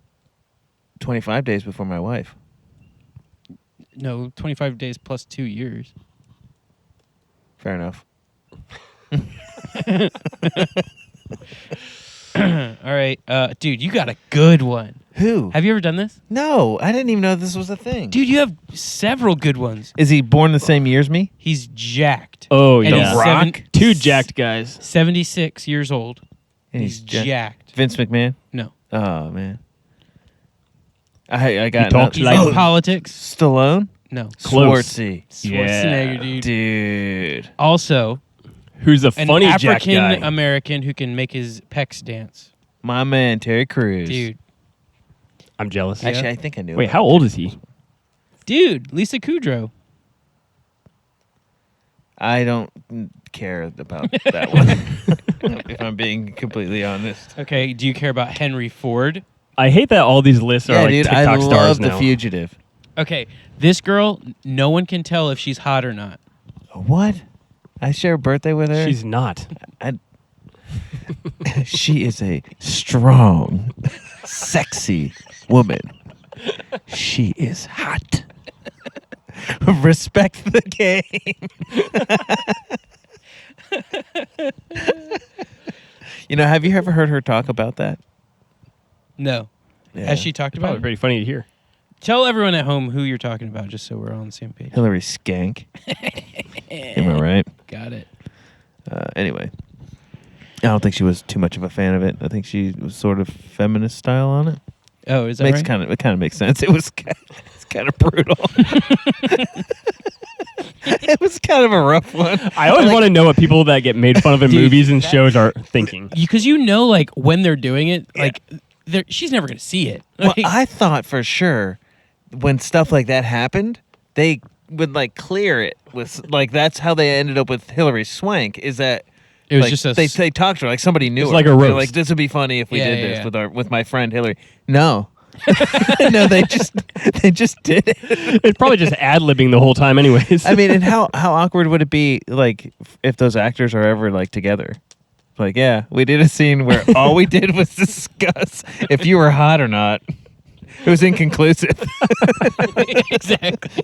Speaker 2: 25 days before my wife.
Speaker 3: No, 25 days plus 2 years.
Speaker 2: Fair enough.
Speaker 3: All right. Dude, you got a good one.
Speaker 2: Who?
Speaker 3: Have you ever done this?
Speaker 2: No, I didn't even know this was a thing.
Speaker 3: Dude, you have several good ones.
Speaker 2: Is he born the same year as me?
Speaker 3: He's jacked.
Speaker 1: Oh
Speaker 3: And
Speaker 1: yeah.
Speaker 3: he's seven-
Speaker 1: Two jacked guys.
Speaker 3: 76 years old.
Speaker 2: And
Speaker 3: He's
Speaker 2: jacked.
Speaker 3: jacked.
Speaker 2: Vince McMahon?
Speaker 3: No.
Speaker 2: Oh, man. I got
Speaker 1: He talks
Speaker 3: He's
Speaker 1: like-
Speaker 3: in politics.
Speaker 2: Stallone?
Speaker 3: No.
Speaker 1: Close.
Speaker 2: Schwartzy.
Speaker 3: Schwarzenegger, dude.
Speaker 2: Dude.
Speaker 3: Also,
Speaker 1: Who's a
Speaker 3: an
Speaker 1: funny jacked
Speaker 3: African
Speaker 1: guy?
Speaker 3: American who can make his pecs dance.
Speaker 2: My man, Terry Crews.
Speaker 3: Dude.
Speaker 1: I'm jealous.
Speaker 2: Actually, I think I knew.
Speaker 1: Wait,
Speaker 2: about
Speaker 1: how old is he?
Speaker 3: Dude, Lisa Kudrow.
Speaker 2: I don't care about that one. If I'm being completely honest.
Speaker 3: Okay, do you care about Henry Ford?
Speaker 1: I hate that all these lists are
Speaker 2: Yeah,
Speaker 1: like
Speaker 2: dude,
Speaker 1: TikTok
Speaker 2: I
Speaker 1: stars
Speaker 2: love
Speaker 1: now.
Speaker 2: The Fugitive.
Speaker 3: Okay, this girl, no one can tell if she's hot or not.
Speaker 2: What? I share a birthday with her.
Speaker 1: She's not.
Speaker 2: She is a strong, sexy woman. She is hot. Respect the game. Have you ever heard her talk about that?
Speaker 3: No.
Speaker 2: Yeah.
Speaker 3: Has she talked about
Speaker 1: Probably
Speaker 3: it?
Speaker 1: pretty funny to hear.
Speaker 3: Tell everyone at home who you're talking about, just so we're all on the same page.
Speaker 2: Hillary Skank. Am I right?
Speaker 3: Got it.
Speaker 2: Anyway, I don't think she was too much of a fan of it. I think she was sort of feminist style on it.
Speaker 3: Oh, is that
Speaker 2: It
Speaker 3: right?
Speaker 2: kind of makes sense. It's kind of brutal. It was kind of a rough one.
Speaker 1: I always want to know what people that get made fun of in
Speaker 3: Dude,
Speaker 1: movies and shows are thinking.
Speaker 3: Because like when they're doing it, like she's never gonna see it.
Speaker 2: Well,
Speaker 3: Like,
Speaker 2: I thought for sure when stuff like that happened, they would like clear it with like that's how they ended up with Hillary Swank. Is that
Speaker 3: it was
Speaker 2: like,
Speaker 3: just a
Speaker 2: they talked to her like somebody knew
Speaker 1: It's
Speaker 2: her.
Speaker 1: like a
Speaker 2: They're
Speaker 1: roast.
Speaker 2: like this would be funny if we
Speaker 3: Yeah,
Speaker 2: did
Speaker 3: yeah,
Speaker 2: this
Speaker 3: yeah.
Speaker 2: with my friend Hillary. No. No, they just did it.
Speaker 1: It's probably just ad-libbing the whole time anyways.
Speaker 2: I mean, and how awkward would it be like if those actors are ever like together? Like, yeah, we did a scene where all we did was discuss if you were hot or not. It was inconclusive.
Speaker 3: exactly.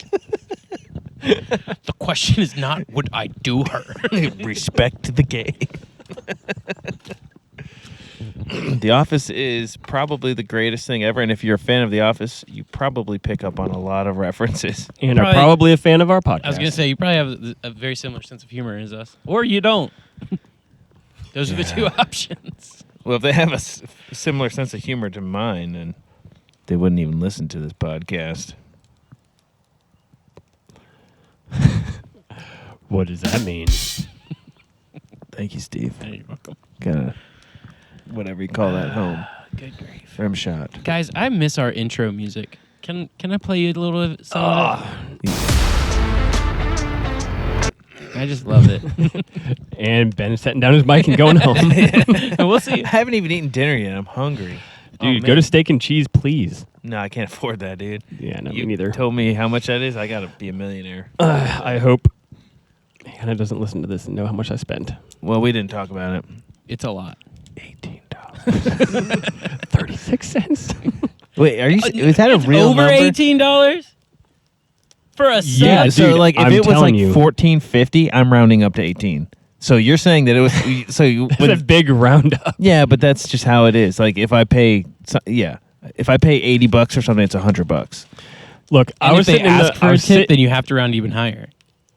Speaker 3: The question is not would I do her.
Speaker 2: Respect the game. The Office is probably the greatest thing ever, and if you're a fan of The Office, you probably pick up on a lot of references.
Speaker 1: and are probably a fan of our podcast.
Speaker 3: I was gonna say you probably have a very similar sense of humor as us, or you don't. Those are the two options.
Speaker 2: Well, if they have a similar sense of humor to mine, then they wouldn't even listen to this podcast.
Speaker 1: What does that mean?
Speaker 2: Thank you, Steve.
Speaker 3: You're welcome.
Speaker 2: Got whatever you call that home.
Speaker 3: Good grief,
Speaker 2: Rim shot.
Speaker 3: guys! I miss our intro music. Can I play you a little of some of it? I just love it.
Speaker 1: And Ben is setting down his mic and going home.
Speaker 3: We'll see.
Speaker 2: I haven't even eaten dinner yet. I'm hungry.
Speaker 1: Dude,
Speaker 3: Oh,
Speaker 1: go
Speaker 3: man.
Speaker 1: to Steak and Cheese, please.
Speaker 2: No, I can't afford that, dude.
Speaker 1: Yeah, no,
Speaker 2: You
Speaker 1: me neither.
Speaker 2: told me how much that is. I gotta be a millionaire.
Speaker 1: I hope Hannah doesn't listen to this and know how much I spent.
Speaker 2: Well, we didn't talk about it.
Speaker 3: It's a lot.
Speaker 2: $18.
Speaker 1: 36 cents?
Speaker 2: Wait, are you? Is that a
Speaker 3: It's
Speaker 2: real
Speaker 3: over
Speaker 2: number?
Speaker 3: $18 for a sub?
Speaker 2: Yeah. So
Speaker 1: dude,
Speaker 2: like, if
Speaker 1: I'm
Speaker 2: it was
Speaker 1: telling
Speaker 2: like
Speaker 1: you.
Speaker 2: $14.50, I'm rounding up to 18. So you're saying that it was? So you?
Speaker 1: It's a big roundup.
Speaker 2: Yeah, but that's just how it is. Like if I pay, if I pay $80 or something, it's $100.
Speaker 1: Look,
Speaker 3: And
Speaker 1: I was
Speaker 3: if they
Speaker 1: sitting in
Speaker 3: ask
Speaker 1: the.
Speaker 3: for
Speaker 1: I,
Speaker 3: a
Speaker 1: was
Speaker 3: tip,
Speaker 1: sit-
Speaker 3: then you have to round even higher.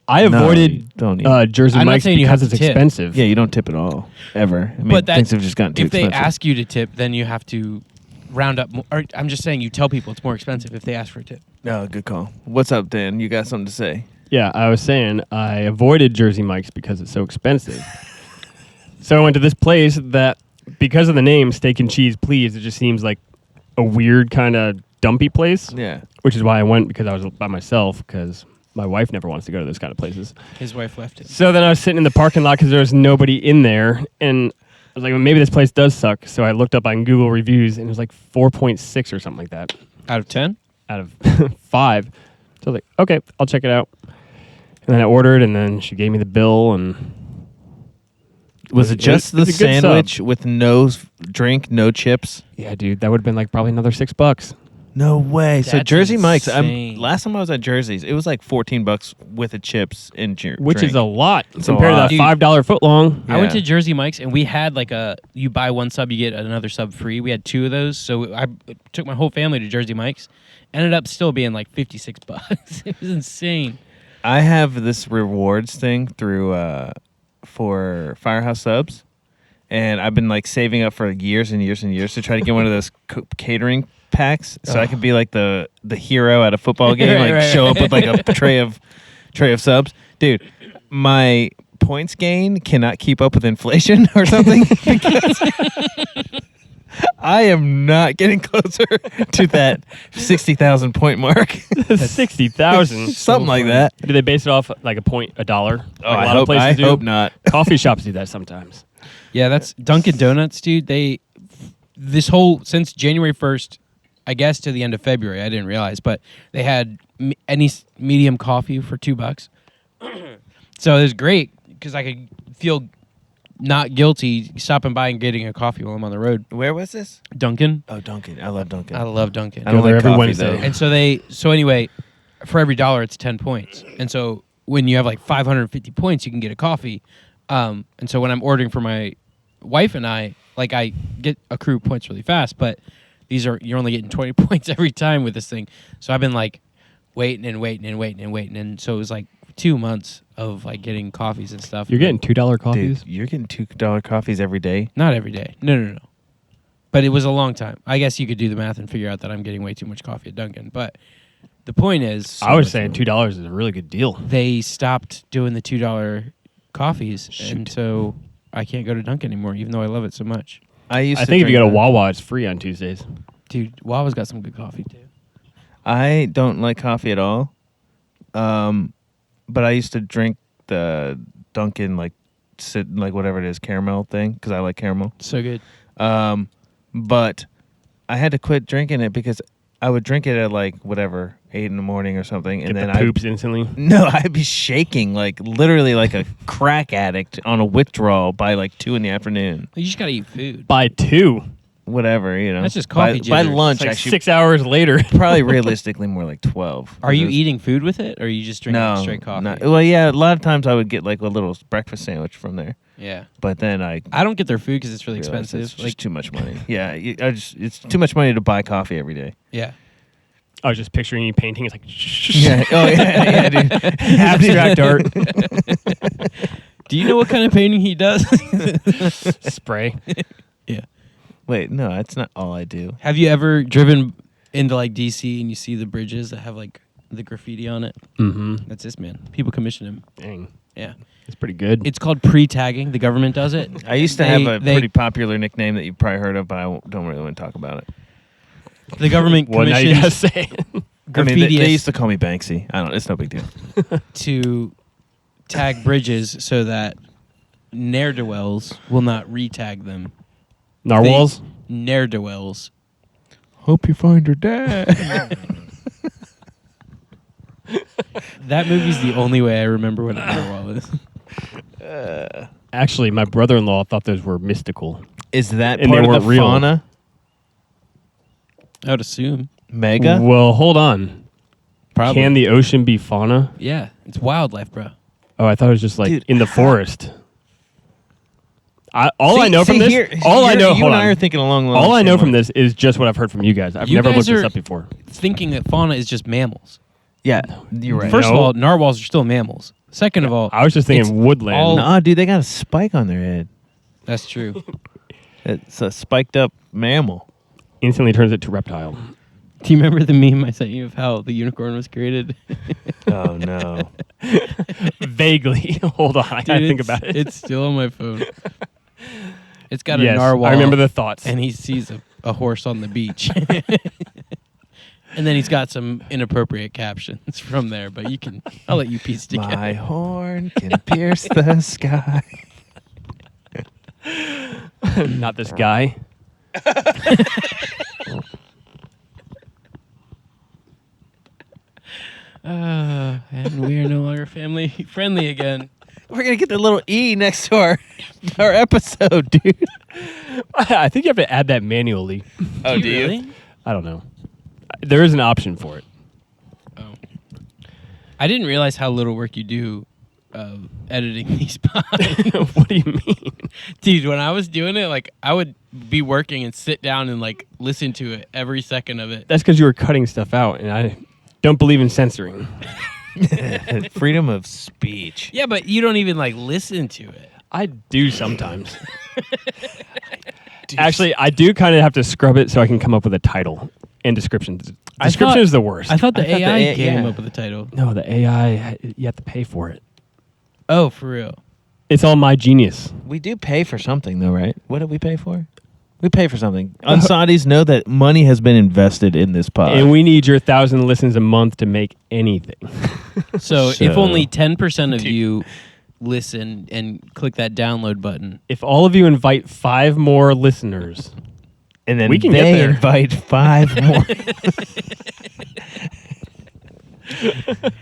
Speaker 1: I
Speaker 2: No,
Speaker 1: avoided
Speaker 2: you don't even.
Speaker 1: Jersey
Speaker 3: I'm not
Speaker 1: Mike's
Speaker 3: saying you
Speaker 1: because
Speaker 3: have
Speaker 1: it's
Speaker 3: to tip.
Speaker 1: expensive.
Speaker 2: Yeah, you don't tip at all ever. I mean,
Speaker 3: But that,
Speaker 2: things have just gotten too
Speaker 3: if they
Speaker 2: expensive.
Speaker 3: ask you to tip, then you have to round up more. Or I'm just saying you tell people it's more expensive if they ask for a tip.
Speaker 2: Oh, good call. What's up, Dan? You got something to say?
Speaker 1: Yeah, I was saying I avoided Jersey Mike's because it's so expensive. So I went to this place that, because of the name Steak and Cheese, please, it just seems like a weird kind of dumpy place.
Speaker 2: Yeah.
Speaker 1: Which is why I went, because I was by myself, because my wife never wants to go to those kind of places.
Speaker 3: His wife left him.
Speaker 1: So then I was sitting in the parking lot because there was nobody in there, and I was like, well, maybe this place does suck. So I looked up on Google reviews, and it was like 4.6 or something like that
Speaker 3: Out of 10?
Speaker 1: out of 5. So I was like, okay, I'll check it out. And then I ordered, and then she gave me the bill, and
Speaker 2: Was it just the
Speaker 1: it's a good
Speaker 2: sandwich
Speaker 1: sub.
Speaker 2: with no drink, no chips?
Speaker 1: Yeah, dude, that would have been like probably another $6.
Speaker 2: No way. So
Speaker 3: That's
Speaker 2: Jersey Mike's.
Speaker 3: insane.
Speaker 2: Last time I was at Jersey's, it was like $14 with the chips and
Speaker 1: Which
Speaker 2: drink.
Speaker 1: is a lot
Speaker 2: It's a
Speaker 1: compared
Speaker 2: lot.
Speaker 1: to that $5 foot long.
Speaker 3: I went
Speaker 2: Yeah.
Speaker 3: to Jersey Mike's and we had like you buy one sub, you get another sub free. We had 2 of those. So I took my whole family to Jersey Mike's. Ended up still being like $56. It was insane.
Speaker 2: I have this rewards thing through for Firehouse Subs, and I've been like saving up for years and years and years to try to get one of those catering packs, so I could be like the hero at a football game, like
Speaker 3: Right.
Speaker 2: show up with like a tray of subs. Dude, my points gain cannot keep up with inflation or something because I am not getting closer to that 60,000 point mark.
Speaker 1: 60,000.
Speaker 2: Something like that.
Speaker 1: Do they base it off like a dollar?
Speaker 2: Oh,
Speaker 1: Like a
Speaker 2: I
Speaker 1: lot
Speaker 2: hope,
Speaker 1: of places
Speaker 2: I
Speaker 1: do?
Speaker 2: hope not.
Speaker 1: Coffee shops do that sometimes.
Speaker 3: Yeah, that's Dunkin' Donuts, dude. Since January 1st, I guess to the end of February, I didn't realize, but they had any medium coffee for $2. So it was great because I could feel not guilty stopping by and getting a coffee while I'm on the road.
Speaker 2: Where was this?
Speaker 3: Dunkin'.
Speaker 2: Oh, Dunkin'. I love Dunkin'.
Speaker 3: I love Dunkin'.
Speaker 2: I don't
Speaker 1: Go there
Speaker 2: like
Speaker 1: every
Speaker 2: coffee,
Speaker 1: Wednesday.
Speaker 2: though.
Speaker 3: And so anyway, for every $1, it's 10 points. And so when you have like 550 points, you can get a coffee. And so when I'm ordering for my wife and I get accrue points really fast, but you're only getting 20 points every time with this thing. So I've been like waiting. And so it was like 2 months of like getting coffees and stuff.
Speaker 1: You're getting $2 coffees?
Speaker 2: Dude, you're getting $2 coffees every day?
Speaker 3: Not every day. No. But it was a long time. I guess you could do the math and figure out that I'm getting way too much coffee at Dunkin'. But the point is,
Speaker 1: I was saying $2 is a really good deal.
Speaker 3: they stopped doing the $2 coffees, and
Speaker 1: Shoot.
Speaker 3: so I can't go to Dunkin' anymore, even though I love it so much.
Speaker 2: I
Speaker 1: think if you go to Wawa, it's free on Tuesdays.
Speaker 3: Dude, Wawa's got some good coffee too.
Speaker 2: I don't like coffee at all. But I used to drink the Dunkin' like whatever it is, caramel thing, because I like caramel.
Speaker 3: So good.
Speaker 2: But I had to quit drinking it because I would drink it at like whatever 8 in the morning or something,
Speaker 1: Get
Speaker 2: and then
Speaker 1: the poops instantly.
Speaker 2: I'd be shaking like literally like a crack addict on a withdrawal by like 2 in the afternoon.
Speaker 3: You just gotta eat food.
Speaker 1: By 2.
Speaker 2: Whatever, you know.
Speaker 3: That's just coffee
Speaker 2: by
Speaker 3: jitters.
Speaker 2: lunch.
Speaker 1: It's like
Speaker 2: Actually,
Speaker 1: 6 hours later.
Speaker 2: probably realistically more like 12.
Speaker 3: Are you
Speaker 2: Because-
Speaker 3: eating food with it, or are you just drinking
Speaker 2: No,
Speaker 3: straight coffee?
Speaker 2: not- well, yeah. A lot of times I would get like a little breakfast sandwich from there,
Speaker 3: Yeah.
Speaker 2: but then I
Speaker 3: I don't get their food because it's really
Speaker 2: realized
Speaker 3: expensive.
Speaker 2: It's just
Speaker 3: Like,
Speaker 2: too much money. Yeah, it's too much money to buy coffee every day.
Speaker 3: yeah.
Speaker 1: I was just picturing you painting. It's like,
Speaker 2: Yeah. Oh yeah, dude.
Speaker 1: abstract art.
Speaker 3: Do you know what kind of painting he does?
Speaker 1: Spray.
Speaker 3: Yeah.
Speaker 2: Wait, no, that's not all I do.
Speaker 3: Have you ever driven into like DC and you see the bridges that have like the graffiti on it?
Speaker 1: Mm-hmm.
Speaker 3: That's this man. People commission him.
Speaker 1: Dang.
Speaker 3: Yeah.
Speaker 1: It's pretty good.
Speaker 3: It's called pre-tagging. The government does it.
Speaker 2: I used to
Speaker 3: They-
Speaker 2: have a
Speaker 3: they-
Speaker 2: pretty popular nickname that you've probably heard of, but I don't really want to talk about it.
Speaker 3: The government
Speaker 1: well, now you gotta
Speaker 3: commissions
Speaker 1: say it.
Speaker 2: I mean, they
Speaker 3: graffitiists
Speaker 2: used to call me Banksy. I don't. It's no big deal.
Speaker 3: to tag bridges so that ne'er-do-wells will not re-tag them.
Speaker 1: Narwhals?
Speaker 3: Ne'er-do-wells.
Speaker 2: Hope you find your dad.
Speaker 3: That movie's the only way I remember what a narwhal is.
Speaker 1: Actually, my brother-in-law thought those were mystical.
Speaker 2: Is that
Speaker 1: And
Speaker 2: part
Speaker 1: they
Speaker 2: of
Speaker 1: weren't
Speaker 2: the
Speaker 1: real.
Speaker 2: fauna?
Speaker 3: I would assume.
Speaker 2: Mega?
Speaker 1: Well, hold on.
Speaker 3: Probably.
Speaker 1: Can the ocean be fauna?
Speaker 3: Yeah, it's wildlife, bro.
Speaker 1: Oh, I thought it was just like
Speaker 2: Dude,
Speaker 1: in the forest. All I know from this,
Speaker 2: You
Speaker 1: hold
Speaker 2: and I
Speaker 1: on.
Speaker 2: are thinking along.
Speaker 1: All I know from this is just what I've heard from you guys. I've
Speaker 3: You
Speaker 1: never
Speaker 3: guys
Speaker 1: looked this
Speaker 3: are-
Speaker 1: up before.
Speaker 3: Thinking that fauna is just mammals.
Speaker 2: Yeah, you're right.
Speaker 3: First
Speaker 1: No.
Speaker 3: of all, narwhals are still mammals. Second of all,
Speaker 1: I was just thinking
Speaker 3: it's
Speaker 1: woodland.
Speaker 3: all-
Speaker 2: Nah, dude, they got a spike on their head.
Speaker 3: that's true.
Speaker 2: It's a spiked up mammal.
Speaker 1: Instantly turns it to reptile.
Speaker 3: Do you remember the meme I sent you of how the unicorn was created?
Speaker 2: Oh no.
Speaker 1: Vaguely. Hold on. I gotta
Speaker 3: Dude,
Speaker 1: think
Speaker 3: it's-
Speaker 1: about it.
Speaker 3: It's still on my phone. It's got
Speaker 1: Yes,
Speaker 3: a narwhal.
Speaker 1: I remember the thoughts.
Speaker 3: And he sees a horse on the beach. And then he's got some inappropriate captions from there, but I'll let you piece together.
Speaker 2: My horn can pierce the sky.
Speaker 1: Not this guy.
Speaker 3: And we are no longer family friendly again.
Speaker 2: We're gonna get the little E next to our episode, dude.
Speaker 1: I think you have to add that manually.
Speaker 2: Oh,
Speaker 3: do you really?
Speaker 1: I don't know. There is an option for it.
Speaker 3: Oh. I didn't realize how little work you do editing these pods.
Speaker 1: What do you mean?
Speaker 3: Dude, when I was doing it, like I would be working and sit down and like listen to it every second of it.
Speaker 1: That's because you were cutting stuff out, and I don't believe in censoring.
Speaker 2: Freedom of speech.
Speaker 3: Yeah, but you don't even like listen to it.
Speaker 1: I do sometimes. Actually, I do kind of have to scrub it so I can come up with a title and description. Description is the worst.
Speaker 3: I thought the
Speaker 2: I thought
Speaker 3: AI
Speaker 2: the
Speaker 3: came
Speaker 2: yeah.
Speaker 3: up with the title.
Speaker 1: No, the AI, you have to pay for it.
Speaker 3: Oh, for real?
Speaker 1: It's all my genius.
Speaker 2: We do pay for something though, right? What do we pay for? We pay for something. Unsaudis know that money has been invested in this pod.
Speaker 1: And we need your 1,000 listens a month to make anything.
Speaker 3: So if
Speaker 2: So-
Speaker 3: only 10% of you listen and click that download button.
Speaker 1: If all of you invite 5 more listeners,
Speaker 2: and then
Speaker 1: we can
Speaker 2: they
Speaker 1: get there.
Speaker 2: invite 5 more.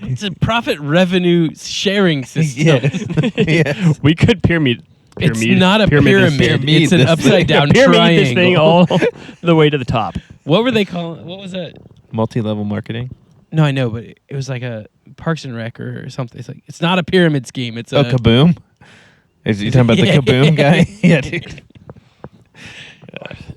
Speaker 3: It's a profit revenue sharing system.
Speaker 2: yes. yes.
Speaker 1: we could pyramid.
Speaker 3: It's not a pyramid.
Speaker 2: Pyramid
Speaker 3: It's an
Speaker 2: this
Speaker 3: upside down
Speaker 1: pyramid this thing
Speaker 3: triangle.
Speaker 1: all the way to the top.
Speaker 3: What were they calling? What was that?
Speaker 2: Multi-level marketing.
Speaker 3: No, I know, but it was like a Parks and Rec or something. It's like it's not a pyramid scheme. It's
Speaker 2: Oh,
Speaker 3: a
Speaker 2: Kaboom? Is you talking about the Kaboom guy? Yeah, dude.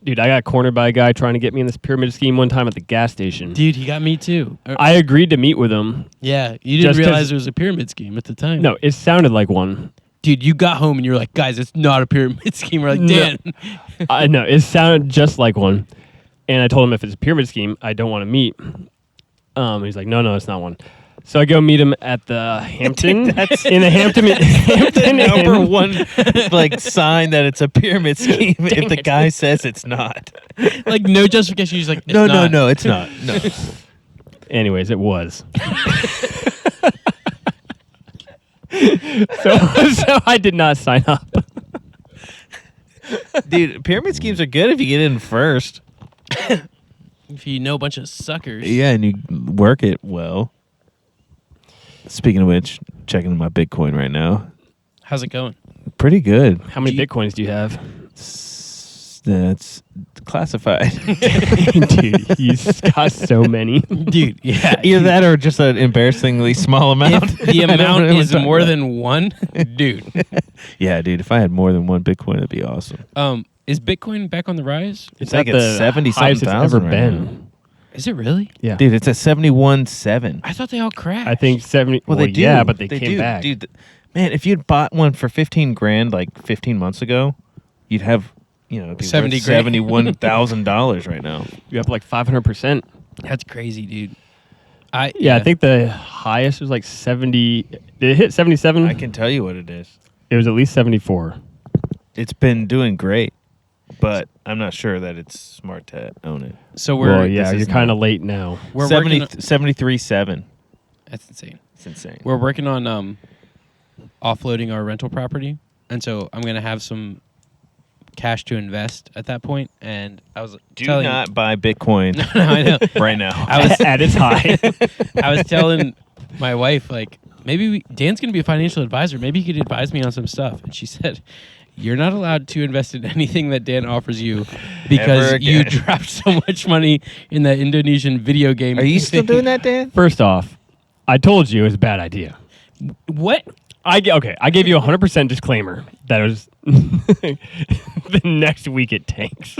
Speaker 1: Dude, I got cornered by a guy trying to get me in this pyramid scheme one time at the gas station.
Speaker 3: dude. He got me too.
Speaker 1: I agreed to meet with him.
Speaker 3: Yeah, you didn't
Speaker 1: Just 'cause-
Speaker 3: realize it was a pyramid scheme at the time.
Speaker 1: No, it sounded like one.
Speaker 3: dude, you got home and you're like, guys, it's not a pyramid scheme. We're like,
Speaker 1: No.
Speaker 3: Dan.
Speaker 1: I know it sounded just like one, and I told him if it's a pyramid scheme, I don't want to meet. He's like, no, it's not one. So I go meet him at the Hampton in the Hampton
Speaker 2: Number
Speaker 1: Inn.
Speaker 2: one, like sign that it's a pyramid scheme. If the guy says it's not.
Speaker 3: Like no justification. He's like, it's
Speaker 2: No,
Speaker 3: not.
Speaker 2: no, it's not. No.
Speaker 1: Anyways, it was. so I did not sign up.
Speaker 2: Dude, pyramid schemes are good if you get in first.
Speaker 3: If you know a bunch of suckers.
Speaker 2: Yeah, and you work it well. Speaking of which, checking my Bitcoin right now.
Speaker 3: How's it going?
Speaker 2: Pretty good.
Speaker 1: How many
Speaker 3: Do you-
Speaker 1: bitcoins do you have?
Speaker 2: That's classified.
Speaker 1: Dude, he's got so many.
Speaker 3: Dude, yeah.
Speaker 2: Either that or just an embarrassingly small amount.
Speaker 3: If the
Speaker 2: I don't know
Speaker 3: amount
Speaker 2: what
Speaker 3: is
Speaker 2: I'm
Speaker 3: more
Speaker 2: talking
Speaker 3: than one, dude.
Speaker 2: about. Yeah, dude, if I had more than one Bitcoin, that'd be awesome.
Speaker 3: Is Bitcoin back on the rise?
Speaker 2: It's
Speaker 1: at
Speaker 2: like at 70
Speaker 1: highest
Speaker 2: something
Speaker 1: it's ever
Speaker 2: thousand right
Speaker 1: been.
Speaker 2: now.
Speaker 3: Is it really?
Speaker 1: Yeah,
Speaker 2: Dude, it's at 71.7.
Speaker 3: I thought they all crashed.
Speaker 1: I think 70.
Speaker 2: Well, they do.
Speaker 1: Yeah, but they came
Speaker 2: do.
Speaker 1: back.
Speaker 2: Dude, man, if you'd bought one for 15 grand like 15 months ago, you'd have, it'd be
Speaker 3: 70 grand.
Speaker 2: $71,000 right now.
Speaker 1: You up like 500%.
Speaker 3: That's crazy, dude.
Speaker 1: Yeah, I think the highest was like 70. Did it hit 77?
Speaker 2: I can tell you what it is.
Speaker 1: It was at least 74.
Speaker 2: It's been doing great, but I'm not sure that it's smart to own it.
Speaker 3: so. We're
Speaker 1: Well, yeah,
Speaker 2: this
Speaker 1: you're
Speaker 2: is
Speaker 1: kind of
Speaker 2: not-
Speaker 1: late now.
Speaker 3: we're
Speaker 2: 70,
Speaker 3: working.
Speaker 2: 73.7.
Speaker 3: That's insane.
Speaker 2: It's insane.
Speaker 3: We're working on offloading our rental property, and so I'm gonna have some cash to invest at that point. And I was
Speaker 2: Do
Speaker 3: telling
Speaker 2: not buy Bitcoin
Speaker 3: no, I know.
Speaker 2: right now.
Speaker 3: I was
Speaker 1: At its high.
Speaker 3: I was telling my wife, like, maybe Dan's going to be a financial advisor. Maybe he could advise me on some stuff. And she said, you're not allowed to invest in anything that Dan offers you because
Speaker 2: Ever
Speaker 3: you
Speaker 2: again.
Speaker 3: dropped so much money in that Indonesian video game.
Speaker 2: Are you still doing that, Dan?
Speaker 1: First off, I told you it was a bad idea.
Speaker 3: What?
Speaker 1: I gave you a 100% disclaimer that it was the next week it tanks.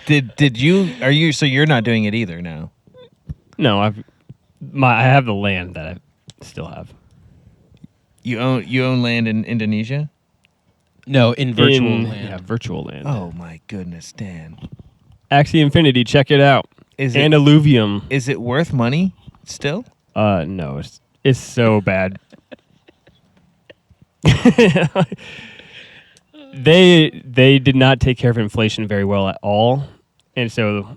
Speaker 2: Did you? Are you? So you're not doing it either now.
Speaker 1: No, I have the land that I still have.
Speaker 2: You own land in Indonesia.
Speaker 3: No, in virtual land.
Speaker 1: Yeah, virtual land.
Speaker 2: Oh my goodness, Dan!
Speaker 1: Axie Infinity, check it out.
Speaker 2: Is
Speaker 1: And
Speaker 2: it
Speaker 1: Alluvium.
Speaker 2: is it worth money still?
Speaker 1: No, it's so bad. They did not take care of inflation very well at all, and so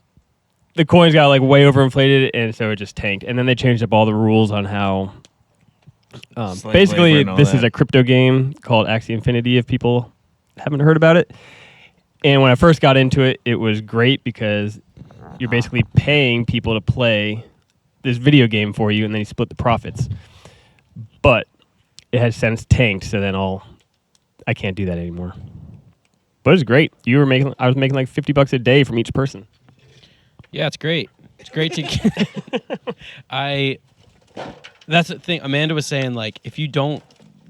Speaker 1: the coins got like way overinflated, and so it just tanked. And then they changed up all the rules on how.
Speaker 2: Slave
Speaker 1: Basically,
Speaker 2: labor and all
Speaker 1: this is
Speaker 2: that.
Speaker 1: a crypto game called Axie Infinity. If people haven't heard about it, and when I first got into it, it was great because you're basically paying people to play this video game for you, and then you split the profits. But it has since tanked, so then I can't do that anymore. But it was great. I was making like $50 a day from each person.
Speaker 3: Yeah, it's great. It's great to. That's the thing. Amanda was saying, like, if you don't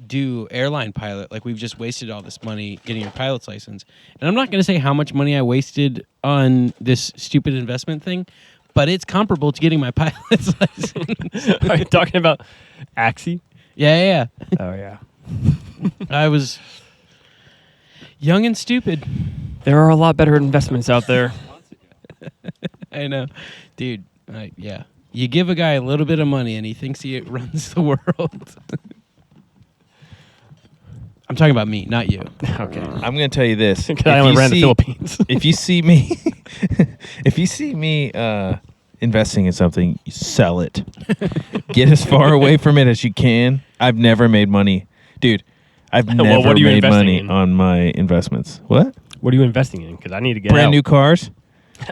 Speaker 3: do airline pilot, like, we've just wasted all this money getting your pilot's license. And I'm not going to say how much money I wasted on this stupid investment thing, but it's comparable to getting my pilot's license.
Speaker 1: Are you talking about Axie?
Speaker 3: Yeah.
Speaker 1: Oh, yeah.
Speaker 3: I was young and stupid.
Speaker 1: There are a lot better investments out there.
Speaker 3: I know. Dude, yeah. You give a guy a little bit of money and he thinks he runs the world. I'm talking about me, not you.
Speaker 1: Okay.
Speaker 2: I'm going to tell you this.
Speaker 1: Because I only ran the Philippines.
Speaker 2: If you see me, investing in something, you sell it. Get as far away from it as you can. I've never made money, dude. I've
Speaker 1: Well,
Speaker 2: never
Speaker 1: what are you
Speaker 2: made
Speaker 1: investing
Speaker 2: money
Speaker 1: in?
Speaker 2: on my investments. What?
Speaker 1: What are you investing in? Because I need to get
Speaker 2: Brand
Speaker 1: out.
Speaker 2: new cars.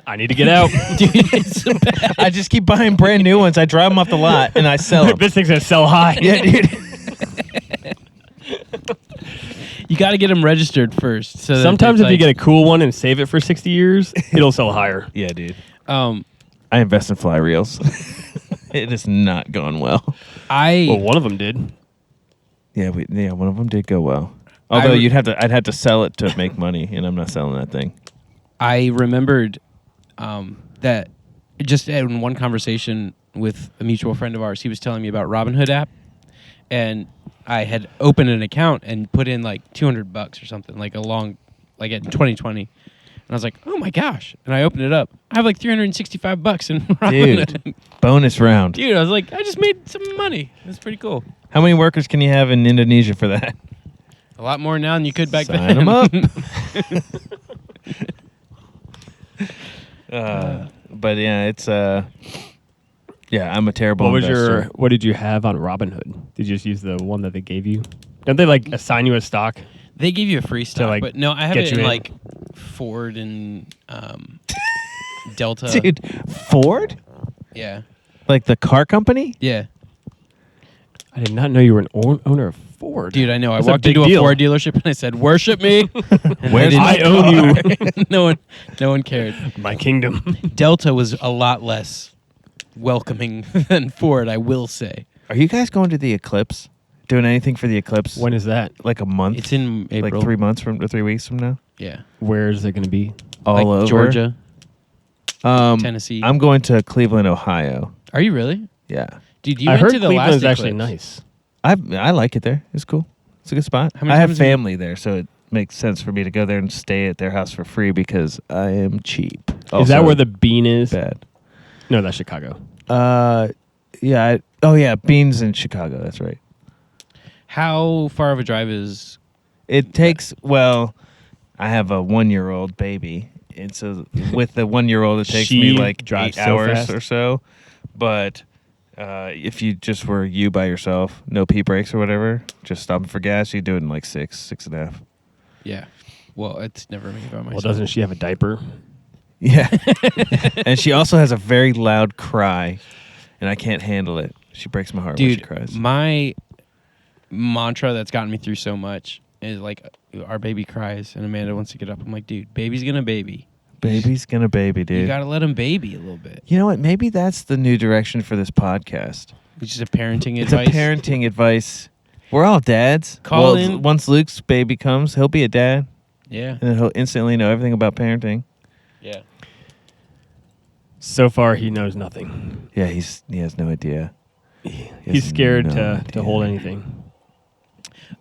Speaker 1: I need to get out.
Speaker 3: Dude, it's so bad.
Speaker 2: I just keep buying brand new ones. I drive them off the lot and I sell them.
Speaker 1: This thing's gonna sell high.
Speaker 2: Yeah, dude.
Speaker 3: You got to get them registered first. So that
Speaker 1: Sometimes
Speaker 3: it's
Speaker 1: if you get a cool one and save it for 60 years, it'll sell higher.
Speaker 2: Yeah, dude.
Speaker 3: I
Speaker 2: I invest in fly reels. It has not gone well.
Speaker 1: Well, one of them did.
Speaker 2: Yeah, one of them did go well. Although
Speaker 3: I-
Speaker 2: I'd have to sell it to make money, and I'm not selling that thing.
Speaker 3: I remembered that just in one conversation with a mutual friend of ours, he was telling me about Robinhood app, and I had opened an account and put in like $200 or something, like in 2020. And I was like, oh my gosh. And I opened it up. I have like $365 in Robinhood.
Speaker 2: Dude, bonus round.
Speaker 3: Dude, I was like, I just made some money. That's pretty cool.
Speaker 2: How many workers can you have in Indonesia for that?
Speaker 3: A lot more now than you could back
Speaker 2: Sign
Speaker 3: then.
Speaker 2: 'em up. But yeah, it's I'm a terrible investor.
Speaker 1: What did you have on Robinhood? Did you just use the one that they gave you? Don't they like assign you a stock?
Speaker 3: They give you a free stock,
Speaker 1: like,
Speaker 3: but no, I have
Speaker 1: get
Speaker 3: it
Speaker 1: you
Speaker 3: in
Speaker 1: in.
Speaker 3: like Ford and Delta.
Speaker 2: Dude, Ford?
Speaker 3: Yeah.
Speaker 2: Like the car company?
Speaker 3: Yeah.
Speaker 1: I did not know you were an owner of Ford.
Speaker 3: Dude, I know. I
Speaker 1: That's a
Speaker 3: walked
Speaker 1: big
Speaker 3: into
Speaker 1: deal.
Speaker 3: a Ford dealership and I said, "Worship me." And
Speaker 2: Where's
Speaker 3: they
Speaker 2: my
Speaker 3: didn't-
Speaker 1: I own you.
Speaker 3: no one cared.
Speaker 1: My kingdom.
Speaker 3: Delta was a lot less welcoming than Ford, I will say.
Speaker 2: Are you guys going to the eclipse? Doing anything for the eclipse?
Speaker 1: When is that?
Speaker 2: Like a month?
Speaker 3: It's in April.
Speaker 2: like 3 months from 3 weeks from now?
Speaker 3: Yeah.
Speaker 1: Where is it going to be?
Speaker 2: All
Speaker 3: like
Speaker 2: over
Speaker 3: Georgia,
Speaker 2: Um,
Speaker 3: Tennessee.
Speaker 2: I'm going to Cleveland, Ohio.
Speaker 3: Are you really?
Speaker 2: Yeah,
Speaker 3: Dude, you
Speaker 1: I
Speaker 3: went
Speaker 1: heard
Speaker 3: to the
Speaker 1: Cleveland's
Speaker 3: last
Speaker 1: actually
Speaker 3: eclipse.
Speaker 1: nice.
Speaker 2: I like it there. It's cool. It's a good spot.
Speaker 3: How many
Speaker 2: I have
Speaker 3: times have you-
Speaker 2: family there, so it makes sense for me to go there and stay at their house for free because I am cheap.
Speaker 1: Is
Speaker 2: Also,
Speaker 1: that where the bean is?
Speaker 2: bad?
Speaker 1: No, that's Chicago.
Speaker 2: Yeah. Yeah, Beans in Chicago. That's right.
Speaker 3: How far of a drive is...
Speaker 2: It takes I have a 1-year-old baby, and so with the 1-year-old, it takes
Speaker 1: She
Speaker 2: me like
Speaker 1: drives
Speaker 2: 8
Speaker 1: so
Speaker 2: hours
Speaker 1: fast.
Speaker 2: or so. But if you just were you by yourself, no pee breaks or whatever, just stopping for gas, you do it in like 6.5.
Speaker 3: Yeah. Well, it's never me by myself.
Speaker 1: Well, doesn't she have a diaper?
Speaker 2: Yeah. And she also has a very loud cry, and I can't handle it. She breaks my heart when she
Speaker 3: Dude,
Speaker 2: cries.
Speaker 3: my mantra that's gotten me through so much is like, our baby cries and Amanda wants to get up. I'm like, dude, baby's gonna baby.
Speaker 2: Baby's gonna baby, dude.
Speaker 3: You gotta let him baby a little bit.
Speaker 2: You know what? Maybe that's the new direction for this podcast.
Speaker 3: It's just a parenting
Speaker 2: It's
Speaker 3: advice.
Speaker 2: a parenting advice. We're all dads.
Speaker 3: Call in.
Speaker 2: Once Luke's baby comes, he'll be a dad,
Speaker 3: Yeah.
Speaker 2: and then he'll instantly know everything about parenting.
Speaker 3: Yeah.
Speaker 1: So far, he knows nothing.
Speaker 2: Yeah, he has no idea. He
Speaker 1: He's
Speaker 2: has
Speaker 1: scared
Speaker 2: no
Speaker 1: to
Speaker 2: idea.
Speaker 1: hold anything.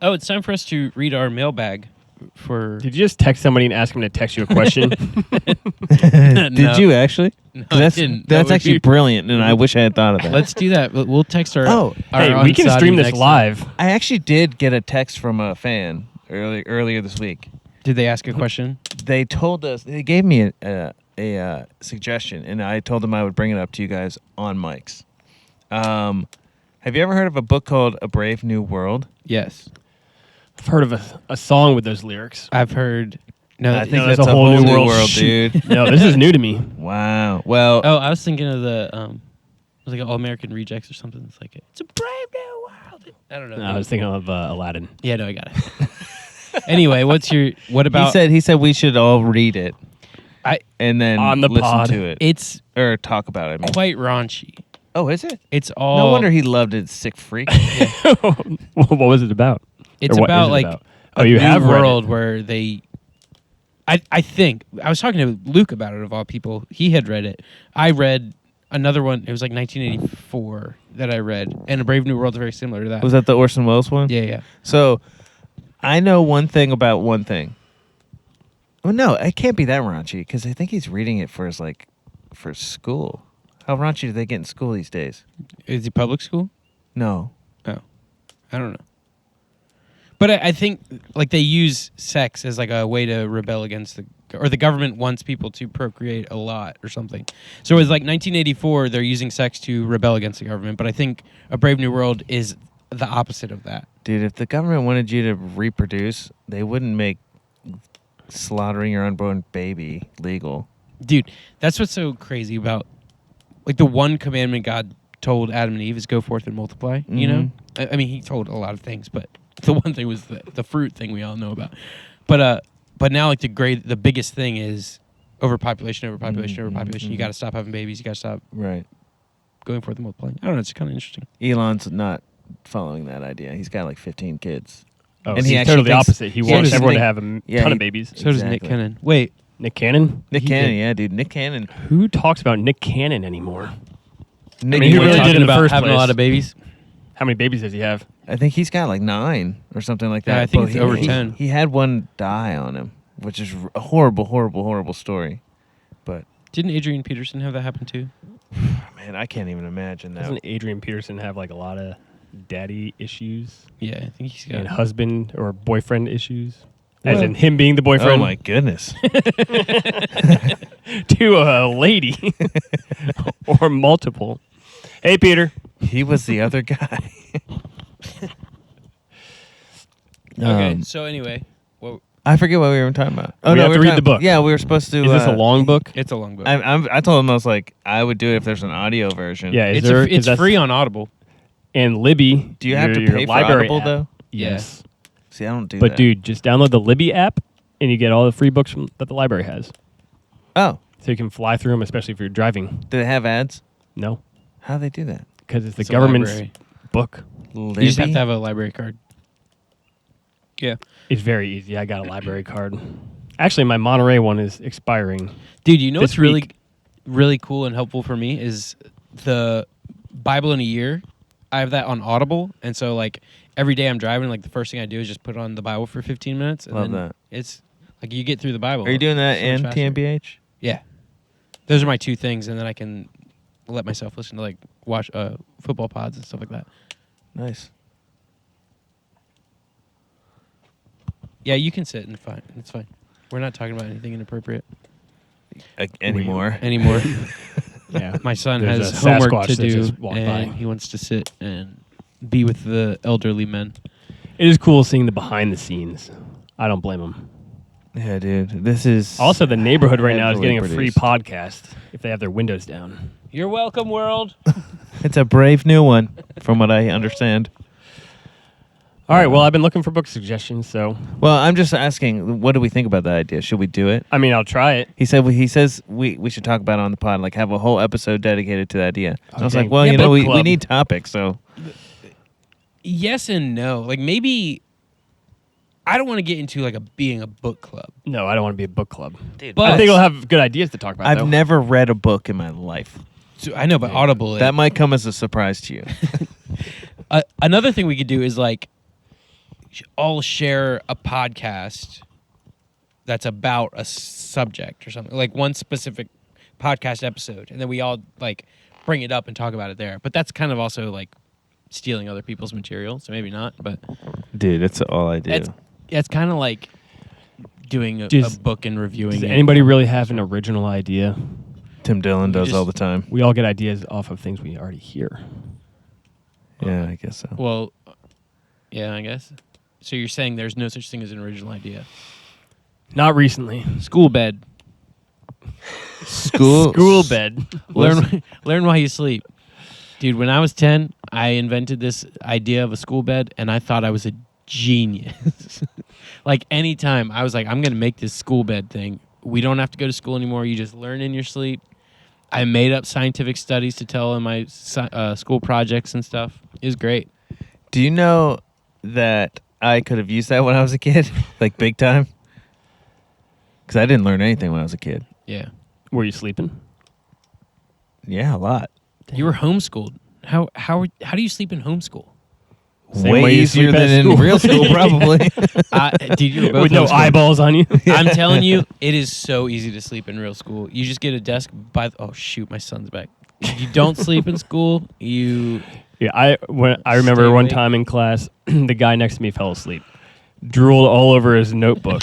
Speaker 3: Oh, it's time for us to read our mailbag for...
Speaker 1: Did you just text somebody and ask him to text you a question?
Speaker 2: Did
Speaker 3: No.
Speaker 2: you actually?
Speaker 3: No, I
Speaker 2: That's
Speaker 3: didn't. That
Speaker 2: that's
Speaker 3: would
Speaker 2: actually
Speaker 3: be-
Speaker 2: brilliant, and I wish I had thought of that.
Speaker 3: Let's do that. We'll text our...
Speaker 2: Oh,
Speaker 3: our
Speaker 1: Hey, we can
Speaker 3: Ansadi
Speaker 1: stream this
Speaker 3: next time.
Speaker 1: live.
Speaker 2: I actually did get a text from a fan earlier this week.
Speaker 3: Did they ask a question?
Speaker 2: They told us they gave me a suggestion, and I told them I would bring it up to you guys on mics. Have you ever heard of a book called A Brave New World?
Speaker 3: Yes.
Speaker 1: I've heard of a song with those lyrics.
Speaker 3: I've heard... No,
Speaker 2: I think
Speaker 1: that's
Speaker 2: that's
Speaker 1: a
Speaker 2: a
Speaker 1: whole
Speaker 2: whole
Speaker 1: new
Speaker 2: new
Speaker 1: world.
Speaker 2: world,
Speaker 1: Shoot.
Speaker 2: dude.
Speaker 1: No, this is new to me.
Speaker 2: Wow. Well,
Speaker 3: Oh, I was thinking of the... it was like an All-American Rejects or something. It's like, it's a brave new world. I don't know.
Speaker 1: No, I was thinking of Aladdin.
Speaker 3: Yeah, no, I got it. Anyway, what about...
Speaker 2: he said we should all read it and then
Speaker 1: On the
Speaker 2: listen
Speaker 1: pod.
Speaker 2: to it
Speaker 3: It's
Speaker 2: or talk about it. I mean.
Speaker 3: quite raunchy.
Speaker 2: Oh, is it?
Speaker 3: It's all...
Speaker 2: No wonder he loved it. Sick freak.
Speaker 1: What was it about?
Speaker 3: It's
Speaker 1: Or what
Speaker 3: about
Speaker 1: is it
Speaker 3: like
Speaker 1: about?
Speaker 3: a
Speaker 1: Oh, you
Speaker 3: new
Speaker 1: have read
Speaker 3: world
Speaker 1: it.
Speaker 3: where they... I think... I was talking to Luke about it, of all people. He had read it. I read another one. It was like 1984 that I read. And A Brave New World's very similar to that.
Speaker 2: Was that the Orson Welles one?
Speaker 3: Yeah, yeah.
Speaker 2: So, I know one thing about one thing. Well, no, it can't be that raunchy because I think he's reading it for for school. How raunchy do they get in school these days?
Speaker 3: Is it public school?
Speaker 2: No.
Speaker 3: Oh. I don't know. But I think like they use sex as like a way to rebel against the government wants people to procreate a lot or something. So it was like 1984. They're using sex to rebel against the government. But I think A Brave New World is the opposite of that.
Speaker 2: Dude, if the government wanted you to reproduce, they wouldn't make slaughtering your unborn baby legal.
Speaker 3: Dude, that's what's so crazy about like the one commandment God told Adam and Eve is go forth and multiply. You know, I mean, he told a lot of things, but the one thing was the fruit thing we all know about. But now like the biggest thing is overpopulation. You got to stop having babies. You got to stop going forth and multiplying. I don't know. It's kind of interesting.
Speaker 2: Elon's not following that idea. He's got like 15 kids.
Speaker 1: Oh,
Speaker 2: and
Speaker 1: so
Speaker 2: he
Speaker 1: he's
Speaker 2: actually
Speaker 1: totally
Speaker 2: thinks-
Speaker 1: opposite. He
Speaker 2: he
Speaker 1: wants
Speaker 2: actually
Speaker 1: everyone to
Speaker 2: think-
Speaker 1: have a ton of babies.
Speaker 3: So does Nick
Speaker 2: Exactly.
Speaker 3: Cannon. Wait,
Speaker 1: Nick Cannon?
Speaker 2: Nick
Speaker 3: He
Speaker 2: Cannon,
Speaker 3: did.
Speaker 2: yeah, dude. Nick Cannon.
Speaker 1: Who talks about Nick Cannon anymore?
Speaker 2: Nick
Speaker 1: mean, he
Speaker 3: we're
Speaker 1: really
Speaker 3: talking
Speaker 1: did in the
Speaker 3: about
Speaker 1: first
Speaker 3: having a
Speaker 1: place.
Speaker 3: lot of babies.
Speaker 1: How many babies does he have?
Speaker 2: I think he's got like 9 or something like that.
Speaker 3: Yeah, I think
Speaker 2: But
Speaker 3: it's over 10.
Speaker 2: He had one die on him, which is a horrible, horrible, horrible story. But
Speaker 3: Didn't Adrian Peterson have that happen too?
Speaker 2: man, I can't even imagine that.
Speaker 1: Doesn't Adrian Peterson have like a lot of daddy issues
Speaker 3: Yeah, I think he's
Speaker 1: and
Speaker 3: got.
Speaker 1: husband or boyfriend issues? As
Speaker 3: Well-
Speaker 1: in him being the
Speaker 2: Oh
Speaker 1: boyfriend
Speaker 2: my goodness.
Speaker 1: to a lady or multiple. Hey, Peter.
Speaker 2: He was the other guy.
Speaker 3: Okay, so anyway, well,
Speaker 2: I forget what we were talking about.
Speaker 1: We have
Speaker 2: we
Speaker 1: to
Speaker 2: were
Speaker 1: read
Speaker 2: talking-
Speaker 1: the book.
Speaker 2: Yeah, we were supposed to.
Speaker 1: Is this a long book?
Speaker 3: it's a long book.
Speaker 2: I told him I was like, I would do it if there's an audio version.
Speaker 1: Yeah, is
Speaker 3: it's
Speaker 1: there,
Speaker 3: it's
Speaker 1: is that-
Speaker 3: free on Audible.
Speaker 1: And Libby.
Speaker 2: Do you have to
Speaker 1: your
Speaker 2: pay for
Speaker 1: library
Speaker 2: Audible
Speaker 1: app.
Speaker 2: though?
Speaker 1: Yes.
Speaker 2: See, I don't do
Speaker 1: But
Speaker 2: that.
Speaker 1: dude, just download the Libby app and you get all the free books that the library has.
Speaker 2: Oh,
Speaker 1: So you can fly through them, especially if you're driving.
Speaker 2: do they have ads?
Speaker 1: No,
Speaker 2: How do they do that?
Speaker 1: because it's the
Speaker 3: It's a
Speaker 1: government's
Speaker 3: library.
Speaker 1: book.
Speaker 3: You just have to have a library card. Yeah.
Speaker 1: It's very easy. I got a library card. Actually, my Monterey one is expiring.
Speaker 3: Dude, you know
Speaker 1: This
Speaker 3: what's really,
Speaker 1: week.
Speaker 3: really cool and helpful for me is the Bible in a Year. I have that on Audible, and so like every day I'm driving, like the first thing I do is just put on the Bible for 15 minutes. And
Speaker 2: Love
Speaker 3: then
Speaker 2: that.
Speaker 3: It's like you get through the Bible.
Speaker 2: Are you doing that
Speaker 3: so much
Speaker 2: in
Speaker 3: faster.
Speaker 2: TMBH?
Speaker 3: Yeah, those are my two things, and then I can let myself listen to like watch football pods and stuff like that.
Speaker 2: Nice.
Speaker 3: Yeah, you can sit and fine. It's fine. We're not talking about anything inappropriate
Speaker 2: Anymore.
Speaker 3: anymore.
Speaker 1: Yeah.
Speaker 3: My son
Speaker 1: There's
Speaker 3: has
Speaker 1: a
Speaker 3: homework
Speaker 1: Sasquatch
Speaker 3: to
Speaker 1: that
Speaker 3: do,
Speaker 1: just walked
Speaker 3: and
Speaker 1: by.
Speaker 3: he wants to sit and be with the elderly men.
Speaker 1: It is cool seeing the behind the scenes. I don't blame them.
Speaker 2: Yeah, dude. This is
Speaker 1: Also, the neighborhood right now is
Speaker 2: heavily
Speaker 1: getting a free
Speaker 2: produced.
Speaker 1: podcast if they have their windows down.
Speaker 3: You're welcome, world.
Speaker 2: It's a brave new one, from what I understand.
Speaker 1: All right. Well, I've been looking for book suggestions, so
Speaker 2: Well, I'm just asking, what do we think about that idea? Should we do it?
Speaker 1: I mean, I'll try it.
Speaker 2: He says we should talk about it on the pod, like have a whole episode dedicated to the idea. And I was
Speaker 1: Okay.
Speaker 2: like, well,
Speaker 1: Yeah,
Speaker 2: you know,
Speaker 1: book
Speaker 2: we
Speaker 1: club.
Speaker 2: need topics, so
Speaker 3: Yes and no. Like maybe I don't want to get into like being a book club.
Speaker 1: No, I don't want to be a book club.
Speaker 2: dude,
Speaker 3: But-
Speaker 1: I think I'll have good ideas to talk about.
Speaker 2: I've
Speaker 1: though.
Speaker 2: never read a book in my life.
Speaker 3: So, I know, but Audible.
Speaker 2: That might come as a surprise to you.
Speaker 3: Another thing we could do is like all share a podcast that's about a subject or something, like one specific podcast episode, and then we all like bring it up and talk about it there. But that's kind of also like stealing other people's material, so maybe not. But
Speaker 2: Dude, that's all I do.
Speaker 3: it's kind of like doing a
Speaker 1: Does-
Speaker 3: book and reviewing.
Speaker 1: Does
Speaker 3: it.
Speaker 1: anybody really have an original idea?
Speaker 2: Tim Dillon does
Speaker 3: just-
Speaker 2: all the time.
Speaker 1: We all get ideas off of things we already hear.
Speaker 2: Yeah, I guess so.
Speaker 3: Well, yeah, I guess. So you're saying there's no such thing as an original idea?
Speaker 1: Not recently.
Speaker 3: School bed.
Speaker 1: School bed.
Speaker 3: Learn while you sleep. Dude, when I was 10, I invented this idea of a school bed, and I thought I was a genius. Like, anytime I was like, I'm going to make this school bed thing. We don't have to go to school anymore. You just learn in your sleep. I made up scientific studies to tell in my school projects and stuff. It was great.
Speaker 2: Do you know that I could have used that when I was a kid? Like, big time? Because I didn't learn anything when I was a kid.
Speaker 3: Yeah.
Speaker 1: Were you sleeping?
Speaker 2: Yeah, a lot.
Speaker 3: You were homeschooled. How do you sleep in homeschool?
Speaker 1: Same
Speaker 2: Way
Speaker 1: way you
Speaker 2: easier
Speaker 1: sleep at
Speaker 2: than in
Speaker 1: school.
Speaker 2: real school, probably.
Speaker 3: Dude, you were both
Speaker 1: With no
Speaker 3: homeschooled.
Speaker 1: eyeballs on you.
Speaker 3: I'm telling you, it is so easy to sleep in real school. You just get a desk by. Oh shoot, my son's back. You don't sleep in school. You
Speaker 1: Yeah, I remember
Speaker 3: Stay
Speaker 1: one
Speaker 3: awake.
Speaker 1: time in class, the guy next to me fell asleep, drooled all over his notebook.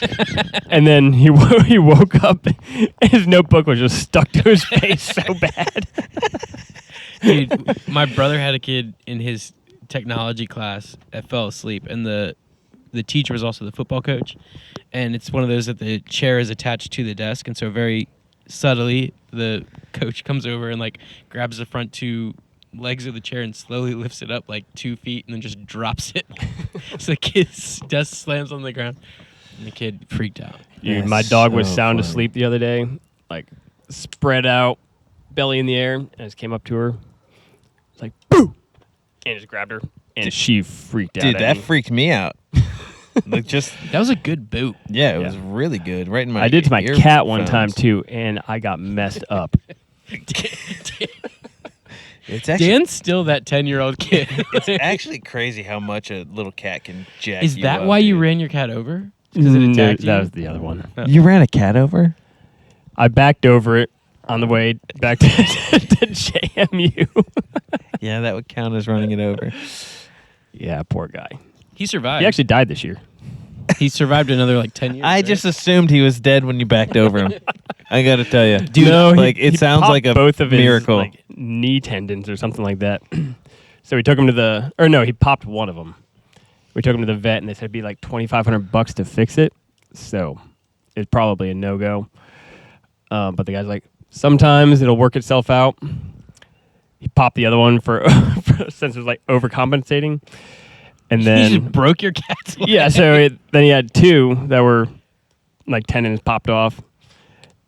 Speaker 1: And then he woke up and his notebook was just stuck to his face so bad.
Speaker 3: Dude, my brother had a kid in his technology class that fell asleep, and the teacher was also the football coach. And it's one of those that the chair is attached to the desk, and so very subtly the coach comes over and like grabs the front two legs of the chair and slowly lifts it up like 2 feet and then just drops it. So the kid's desk slams on the ground, and the kid freaked out.
Speaker 1: Dude, my dog was
Speaker 2: so
Speaker 1: sound
Speaker 2: funny.
Speaker 1: asleep the other day, like spread out, belly in the air, and I just came up to her. It's like, boo! And just grabbed her, and she freaked out.
Speaker 2: Dude,
Speaker 1: at
Speaker 2: that
Speaker 1: me.
Speaker 2: freaked me out. Like just
Speaker 3: That was a good boot.
Speaker 2: yeah, it
Speaker 1: Yeah.
Speaker 2: was really good. Right in my
Speaker 1: I did to my cat one
Speaker 2: earphones.
Speaker 1: time too, and I got messed up.
Speaker 2: It's actually
Speaker 3: Dan's still that 10-year-old kid.
Speaker 2: it's actually crazy how much a little cat can jack
Speaker 3: Is
Speaker 2: you
Speaker 3: that
Speaker 2: up,
Speaker 3: why you
Speaker 2: dude.
Speaker 3: ran your cat over? Because it
Speaker 1: No,
Speaker 3: attacked
Speaker 1: that
Speaker 3: you?
Speaker 1: was the other one.
Speaker 2: You ran a cat over?
Speaker 1: I backed over it on the way back to JMU.
Speaker 2: Yeah, that would count as running it over.
Speaker 1: Yeah, poor guy.
Speaker 3: He survived.
Speaker 1: He actually died this year.
Speaker 3: He survived another like 10 years.
Speaker 2: I
Speaker 3: right?
Speaker 2: just assumed he was dead when you backed over him. I got to tell you.
Speaker 1: Dude, no,
Speaker 2: like it sounds
Speaker 1: popped
Speaker 2: like a
Speaker 1: both of his,
Speaker 2: miracle.
Speaker 1: like, knee tendons or something like that. So we took him to he popped one of them. We took him to the vet, and they said it'd be like $2,500 to fix it. So it's probably a no-go. But the guy's like, sometimes it'll work itself out. He popped the other one for since it was like overcompensating. And
Speaker 3: You
Speaker 1: then
Speaker 3: just broke your cat's leg.
Speaker 1: yeah, so then he had two that were like tendons popped off,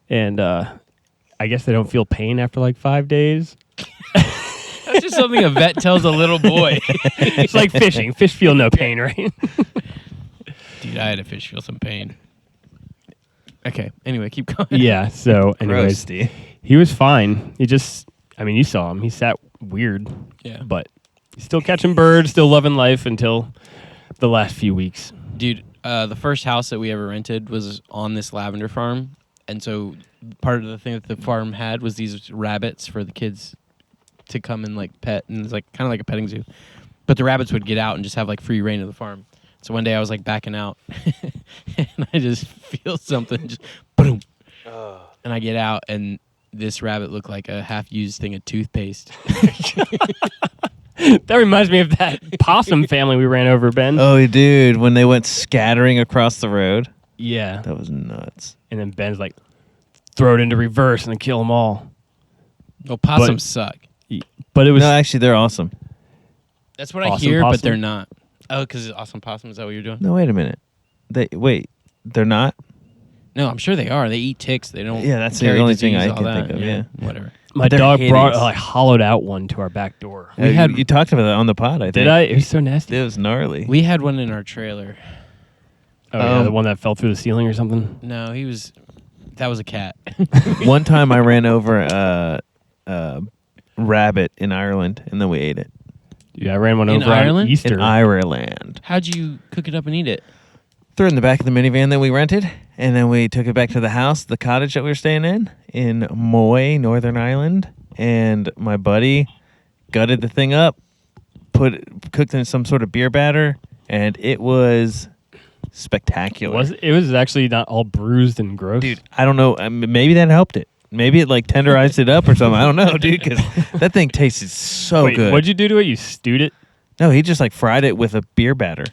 Speaker 1: and I guess they don't feel pain after like 5 days.
Speaker 3: That's just something a vet tells a little boy.
Speaker 1: It's like fishing. Fish feel no pain, right?
Speaker 3: Dude, I had a fish feel some pain. Okay, anyway, keep going.
Speaker 1: Yeah. So, anyways,
Speaker 2: Roasty.
Speaker 1: he was fine. He just, I mean, you saw him. He sat weird,
Speaker 3: Yeah.
Speaker 1: but he's still catching birds, still loving life until the last few weeks.
Speaker 3: Dude, the first house that we ever rented was on this lavender farm. And so part of the thing that the farm had was these rabbits for the kids to come and like pet. And it's like kind of like a petting zoo. But the rabbits would get out and just have like free reign of the farm. So one day I was like backing out and I just feel something just boom. And I get out and this rabbit looked like a half-used thing of toothpaste.
Speaker 1: That reminds me of that possum family we ran over, Ben.
Speaker 2: Oh, dude, when they went scattering across the road,
Speaker 1: Yeah.
Speaker 2: that was nuts.
Speaker 1: And then Ben's like, throw it into reverse and then kill them all.
Speaker 3: Well, possums suck.
Speaker 1: But it was
Speaker 2: No, actually, they're awesome.
Speaker 3: That's what I
Speaker 1: Awesome
Speaker 3: hear, but
Speaker 1: possum?
Speaker 3: they're not. Oh, because it's awesome possum. Is that what you're doing?
Speaker 2: No, wait a minute. They're not.
Speaker 3: No, I'm sure they are. They eat ticks. They don't.
Speaker 2: Yeah, that's the
Speaker 3: carry
Speaker 2: only thing
Speaker 3: disease,
Speaker 2: I
Speaker 3: all
Speaker 2: can
Speaker 3: that.
Speaker 2: think of, yeah.
Speaker 3: Whatever.
Speaker 1: my
Speaker 2: They're
Speaker 1: dog brought
Speaker 2: hideous.
Speaker 1: like hollowed out one to our back door.
Speaker 3: We had-
Speaker 2: you talked about that on the pod. I think.
Speaker 1: Did I? It was so nasty.
Speaker 2: It was gnarly.
Speaker 3: We had one in our trailer.
Speaker 1: Oh, yeah, the one that fell through the ceiling or something.
Speaker 3: No, that was a cat.
Speaker 2: One time I ran over a rabbit in Ireland, and then we ate it.
Speaker 1: Yeah, I ran one
Speaker 3: In
Speaker 1: over
Speaker 3: Ireland?
Speaker 1: on Easter.
Speaker 2: In Ireland.
Speaker 3: How'd you cook it up and eat it?
Speaker 2: Threw it in the back of the minivan that we rented, and then we took it back to the house, the cottage that we were staying in Moy, Northern Ireland. And my buddy gutted the thing up, cooked in some sort of beer batter, and it was spectacular.
Speaker 1: It was actually not all bruised and gross.
Speaker 2: Dude, I don't know. Maybe that helped it. Maybe it like tenderized it up or something. I don't know, dude, because that thing tasted so
Speaker 1: Wait,
Speaker 2: good.
Speaker 1: what'd you do to it? You stewed it?
Speaker 2: No, he just like fried it with a beer batter.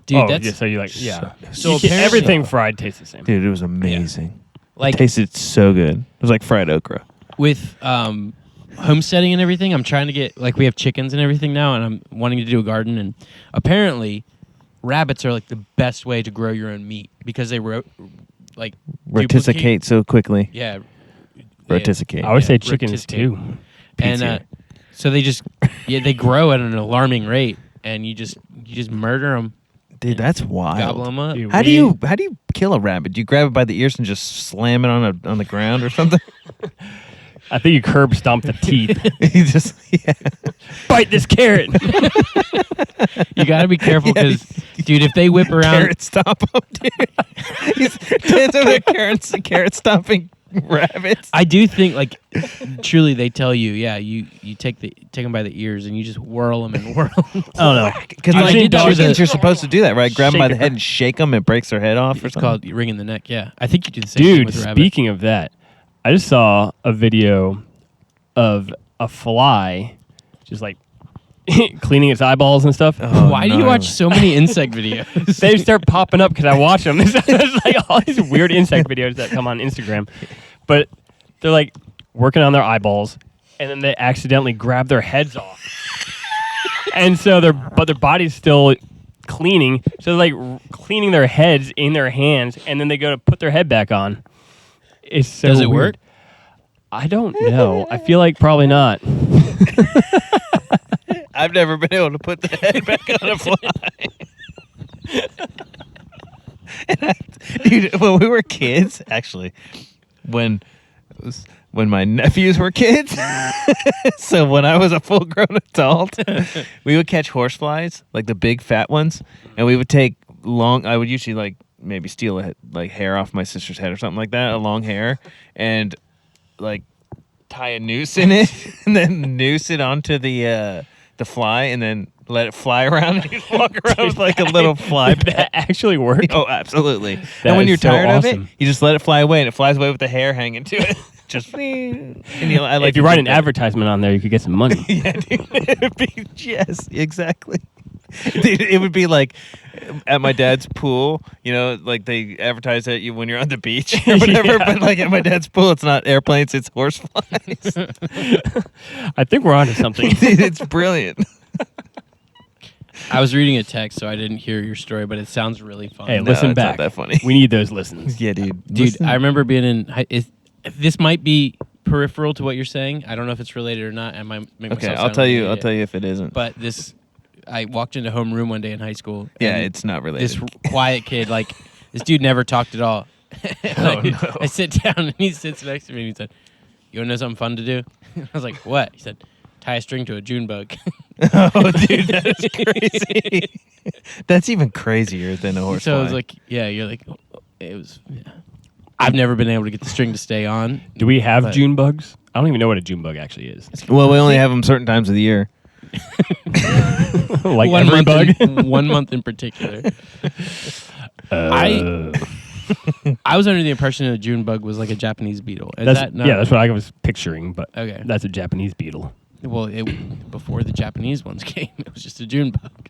Speaker 3: Dude,
Speaker 1: oh,
Speaker 3: that's
Speaker 1: yeah, so you like, yeah.
Speaker 3: so
Speaker 1: You can-
Speaker 3: apparently-
Speaker 1: everything fried tastes the same.
Speaker 2: Dude, it was amazing.
Speaker 3: like
Speaker 2: It tasted so good. It was like fried okra.
Speaker 3: with homesteading and everything. I'm trying to get like we have chickens and everything now, and I'm wanting to do a garden. And apparently, rabbits are like the best way to grow your own meat because they like duplicate-
Speaker 2: Rotisticate so quickly.
Speaker 3: Yeah.
Speaker 2: Rotisticate.
Speaker 1: I would
Speaker 3: Yeah,
Speaker 1: say chickens
Speaker 3: rotisticate.
Speaker 1: too.
Speaker 3: And so they just they grow at an alarming rate, and you just murder them,
Speaker 2: Dude, that's
Speaker 3: gobble
Speaker 2: wild.
Speaker 3: them up.
Speaker 1: Dude,
Speaker 2: How do you kill a rabbit? Do you grab it by the ears and just slam it on the ground or something?
Speaker 1: I think you curb stomp the teeth.
Speaker 2: You just
Speaker 1: Bite this carrot.
Speaker 3: You got to be careful
Speaker 2: Yeah,
Speaker 3: because, dude, if they whip around,
Speaker 2: carrot stomp him, dude. He's over there carrot stomping rabbits.
Speaker 3: I do think, like, truly, they tell you, you take them by the ears and you just whirl them and whirl them.
Speaker 1: Oh no,
Speaker 2: Because
Speaker 3: I've
Speaker 2: like
Speaker 3: seen dogs
Speaker 2: chickens,
Speaker 3: that-
Speaker 2: you're supposed to do that, right? Grab them by
Speaker 1: Shake
Speaker 2: the
Speaker 1: it.
Speaker 2: head and shake them. It breaks their head off or
Speaker 3: It's
Speaker 2: something.
Speaker 3: called ringing the neck. Yeah, I think you do the same thing
Speaker 1: dude.
Speaker 3: with a rabbit.
Speaker 1: Speaking of that, I just saw a video of a fly, just like cleaning its eyeballs and stuff.
Speaker 2: Oh,
Speaker 3: Why do you
Speaker 2: no.
Speaker 3: watch so many insect videos?
Speaker 1: They start popping up because I watch them. There's like all these weird insect videos that come on Instagram, but they're like working on their eyeballs, and then they accidentally grab their heads off, and so their body's still cleaning, so they're like cleaning their heads in their hands, and then they go to put their head back on. It's so
Speaker 3: Does it
Speaker 1: weird.
Speaker 3: work?
Speaker 1: I don't know. I feel like probably not.
Speaker 2: I've never been able to put the head back on a fly. Dude, when we were kids, actually, when my nephews were kids, so when I was a full-grown adult, we would catch horseflies, like the big fat ones, and we would take I would usually like maybe steal like hair off my sister's head or something like that, a long hair, and like tie a noose in it, and then noose it onto the fly, and then let it fly around, and you just walk around with like a little fly
Speaker 1: Did that
Speaker 2: bat.
Speaker 1: actually work?
Speaker 2: Oh, absolutely.
Speaker 1: That
Speaker 2: And when
Speaker 1: is
Speaker 2: you're
Speaker 1: so
Speaker 2: tired of
Speaker 1: awesome.
Speaker 2: it, you just let it fly away, and it flies away with the hair hanging to it. Just and I like
Speaker 1: If you
Speaker 2: to
Speaker 1: write
Speaker 2: do
Speaker 1: an
Speaker 2: that.
Speaker 1: advertisement on there, you could get some money.
Speaker 2: Yeah, dude, it would be yes, exactly. Dude, it would be like at my dad's pool, like they advertise at you when you're on the beach or whatever.
Speaker 1: Yeah.
Speaker 2: But like at my dad's pool, it's not airplanes, it's horseflies.
Speaker 1: I think we're onto something.
Speaker 2: Dude, it's brilliant.
Speaker 3: I was reading a text, so I didn't hear your story, but it sounds really fun.
Speaker 1: Hey,
Speaker 2: No,
Speaker 1: listen
Speaker 2: it's not
Speaker 1: back.
Speaker 2: that funny.
Speaker 1: We need those listens.
Speaker 2: Yeah, dude.
Speaker 3: Dude,
Speaker 2: Listen.
Speaker 3: I remember being in. This might be peripheral to what you're saying. I don't know if it's related or not. I might make
Speaker 2: Okay,
Speaker 3: myself
Speaker 2: I'll
Speaker 3: sound
Speaker 2: tell
Speaker 3: like an
Speaker 2: you. I'll
Speaker 3: idiot.
Speaker 2: tell you if it isn't.
Speaker 3: But I walked into homeroom one day in high school.
Speaker 2: Yeah,
Speaker 3: and
Speaker 2: it's not related.
Speaker 3: this quiet kid, like this dude never talked at all.
Speaker 2: Oh, no.
Speaker 3: I sit down and he sits next to me and he said, "You want to know something fun to do?" I was like, "What?" He said, "Tie a string to a June bug."
Speaker 2: Oh, dude, that is crazy. That's even crazier than a horsefly.
Speaker 3: So I was like, "Yeah." You're like, it was. Yeah. I've never been able to get the string to stay on.
Speaker 1: Do we have
Speaker 3: But-
Speaker 1: June bugs? I don't even know what a June bug actually is.
Speaker 2: well, we only have them certain times of the year.
Speaker 1: Like
Speaker 3: one
Speaker 1: every
Speaker 3: month
Speaker 1: bug.
Speaker 3: one month in particular. I was under the impression that a June bug was like a Japanese beetle. Is
Speaker 1: that's,
Speaker 3: that not?
Speaker 1: yeah, that's what I was picturing, but
Speaker 3: Okay.
Speaker 1: that's a Japanese beetle.
Speaker 3: Well, before the Japanese ones came, it was just a June bug.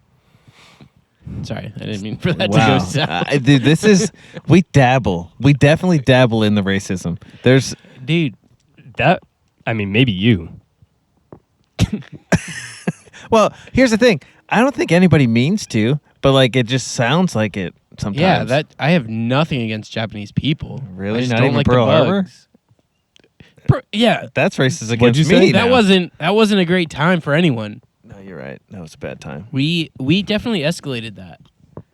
Speaker 3: Sorry, I didn't mean for that to
Speaker 2: Wow,
Speaker 3: go south.
Speaker 2: dude, we dabble. We definitely dabble in the racism. There's
Speaker 3: Dude,
Speaker 1: Maybe you.
Speaker 2: well, here's the thing. I don't think anybody means to, but like it just sounds like it sometimes.
Speaker 3: yeah, that I have nothing against Japanese people.
Speaker 2: Really?
Speaker 3: I just
Speaker 2: Not
Speaker 3: don't
Speaker 2: even
Speaker 3: like
Speaker 2: Pearl
Speaker 3: the
Speaker 2: Harbor?
Speaker 3: bugs. Yeah,
Speaker 2: that's racist
Speaker 1: What'd
Speaker 2: against
Speaker 1: you say?
Speaker 2: me.
Speaker 3: that
Speaker 2: now.
Speaker 3: wasn't a great time for anyone.
Speaker 2: No, you're right. That was a bad time.
Speaker 3: We definitely escalated that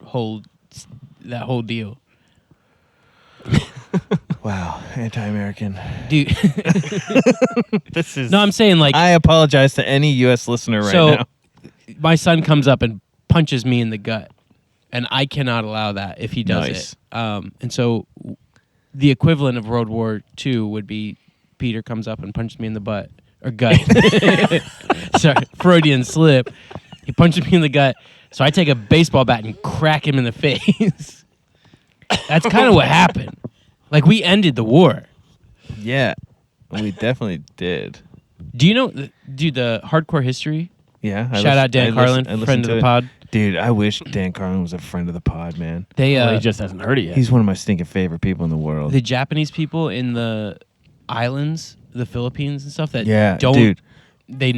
Speaker 3: whole deal.
Speaker 2: Wow, anti-American.
Speaker 3: Dude,
Speaker 1: This is
Speaker 3: no, I'm saying like
Speaker 2: I apologize to any U.S. listener right
Speaker 3: so
Speaker 2: now.
Speaker 3: my son comes up and punches me in the gut, and I cannot allow that if he does
Speaker 2: Nice.
Speaker 3: it. And so the equivalent of World War II would be Peter comes up and punches me in the butt or gut. Sorry, Freudian slip. He punches me in the gut, so I take a baseball bat and crack him in the face. That's kind of what happened. Like we ended the war.
Speaker 2: Yeah, we definitely did.
Speaker 3: Do you know, dude, the hardcore history?
Speaker 2: Yeah.
Speaker 3: Shout out Dan Carlin, friend of the pod.
Speaker 2: Dude, I wish Dan Carlin was a friend of the pod, man.
Speaker 3: They
Speaker 1: well, he just hasn't heard it yet.
Speaker 2: He's one of my stinking favorite people in the world.
Speaker 3: the Japanese people in the islands, the Philippines and stuff that
Speaker 2: Yeah,
Speaker 3: don't
Speaker 2: dude.
Speaker 3: they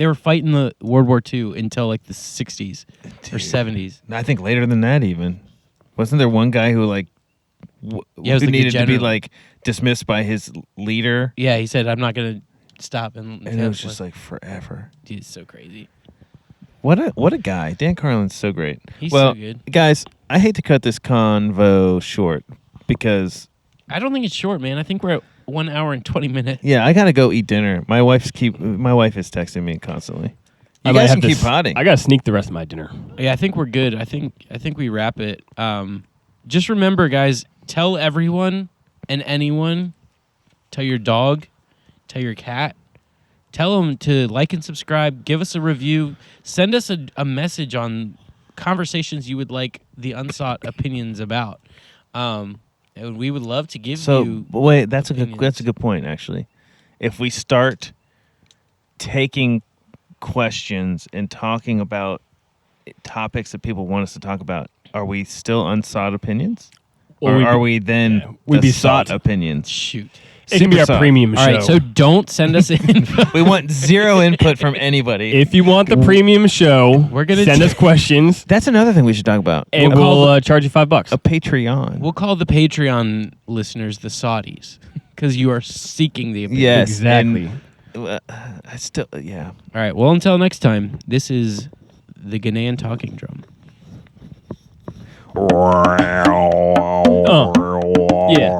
Speaker 3: were fighting the World War II until like the 60s or 70s.
Speaker 2: I think later than that even. Wasn't there one guy who like
Speaker 3: Yeah, it was
Speaker 2: who
Speaker 3: like the
Speaker 2: needed to be
Speaker 3: general.
Speaker 2: like dismissed by his leader?
Speaker 3: Yeah, he said I'm not going to stop and
Speaker 2: And it was just like forever.
Speaker 3: dude, it's so crazy.
Speaker 2: What a guy. Dan Carlin's so great.
Speaker 3: He's
Speaker 2: well,
Speaker 3: so good.
Speaker 2: guys, I hate to cut this convo short because
Speaker 3: I don't think it's short, man. I think we're at 1 hour and 20 minutes.
Speaker 2: yeah, I gotta go eat dinner. My wife is texting me constantly.
Speaker 1: I
Speaker 2: You
Speaker 1: might
Speaker 2: guys
Speaker 1: have
Speaker 2: can
Speaker 1: to
Speaker 2: keep potting.
Speaker 1: I gotta sneak the rest of my dinner.
Speaker 3: Yeah, I think we're good. I think we wrap it. Just remember, guys, tell everyone and anyone tell your dog, tell your cat. Tell them to like and subscribe. Give us a review. Send us a message on conversations you would like the unsought opinions about. And we would love to give you.
Speaker 2: So wait, that's
Speaker 3: opinions.
Speaker 2: a good point actually. If we start taking questions and talking about topics that people want us to talk about, are we still unsought opinions, or
Speaker 1: we'd
Speaker 2: are
Speaker 1: be-
Speaker 2: we then
Speaker 1: yeah, we'd be
Speaker 2: sought
Speaker 1: sought.
Speaker 2: opinions?
Speaker 3: Shoot.
Speaker 1: It can be our
Speaker 2: Super
Speaker 1: premium
Speaker 3: All
Speaker 1: show.
Speaker 3: right, so don't send us info.
Speaker 2: We want zero input from anybody.
Speaker 1: if you want the premium show,
Speaker 3: We're gonna
Speaker 1: send
Speaker 3: do-
Speaker 1: us questions,
Speaker 2: That's another thing we should talk about.
Speaker 1: and we'll charge you $5.
Speaker 2: A Patreon.
Speaker 3: We'll call the Patreon listeners the Saudis because you are seeking the opinion.
Speaker 2: Yes,
Speaker 1: Exactly.
Speaker 2: and, I still, yeah.
Speaker 3: All right, well, until next time, this is the Ghanaian talking drum.
Speaker 1: Yeah.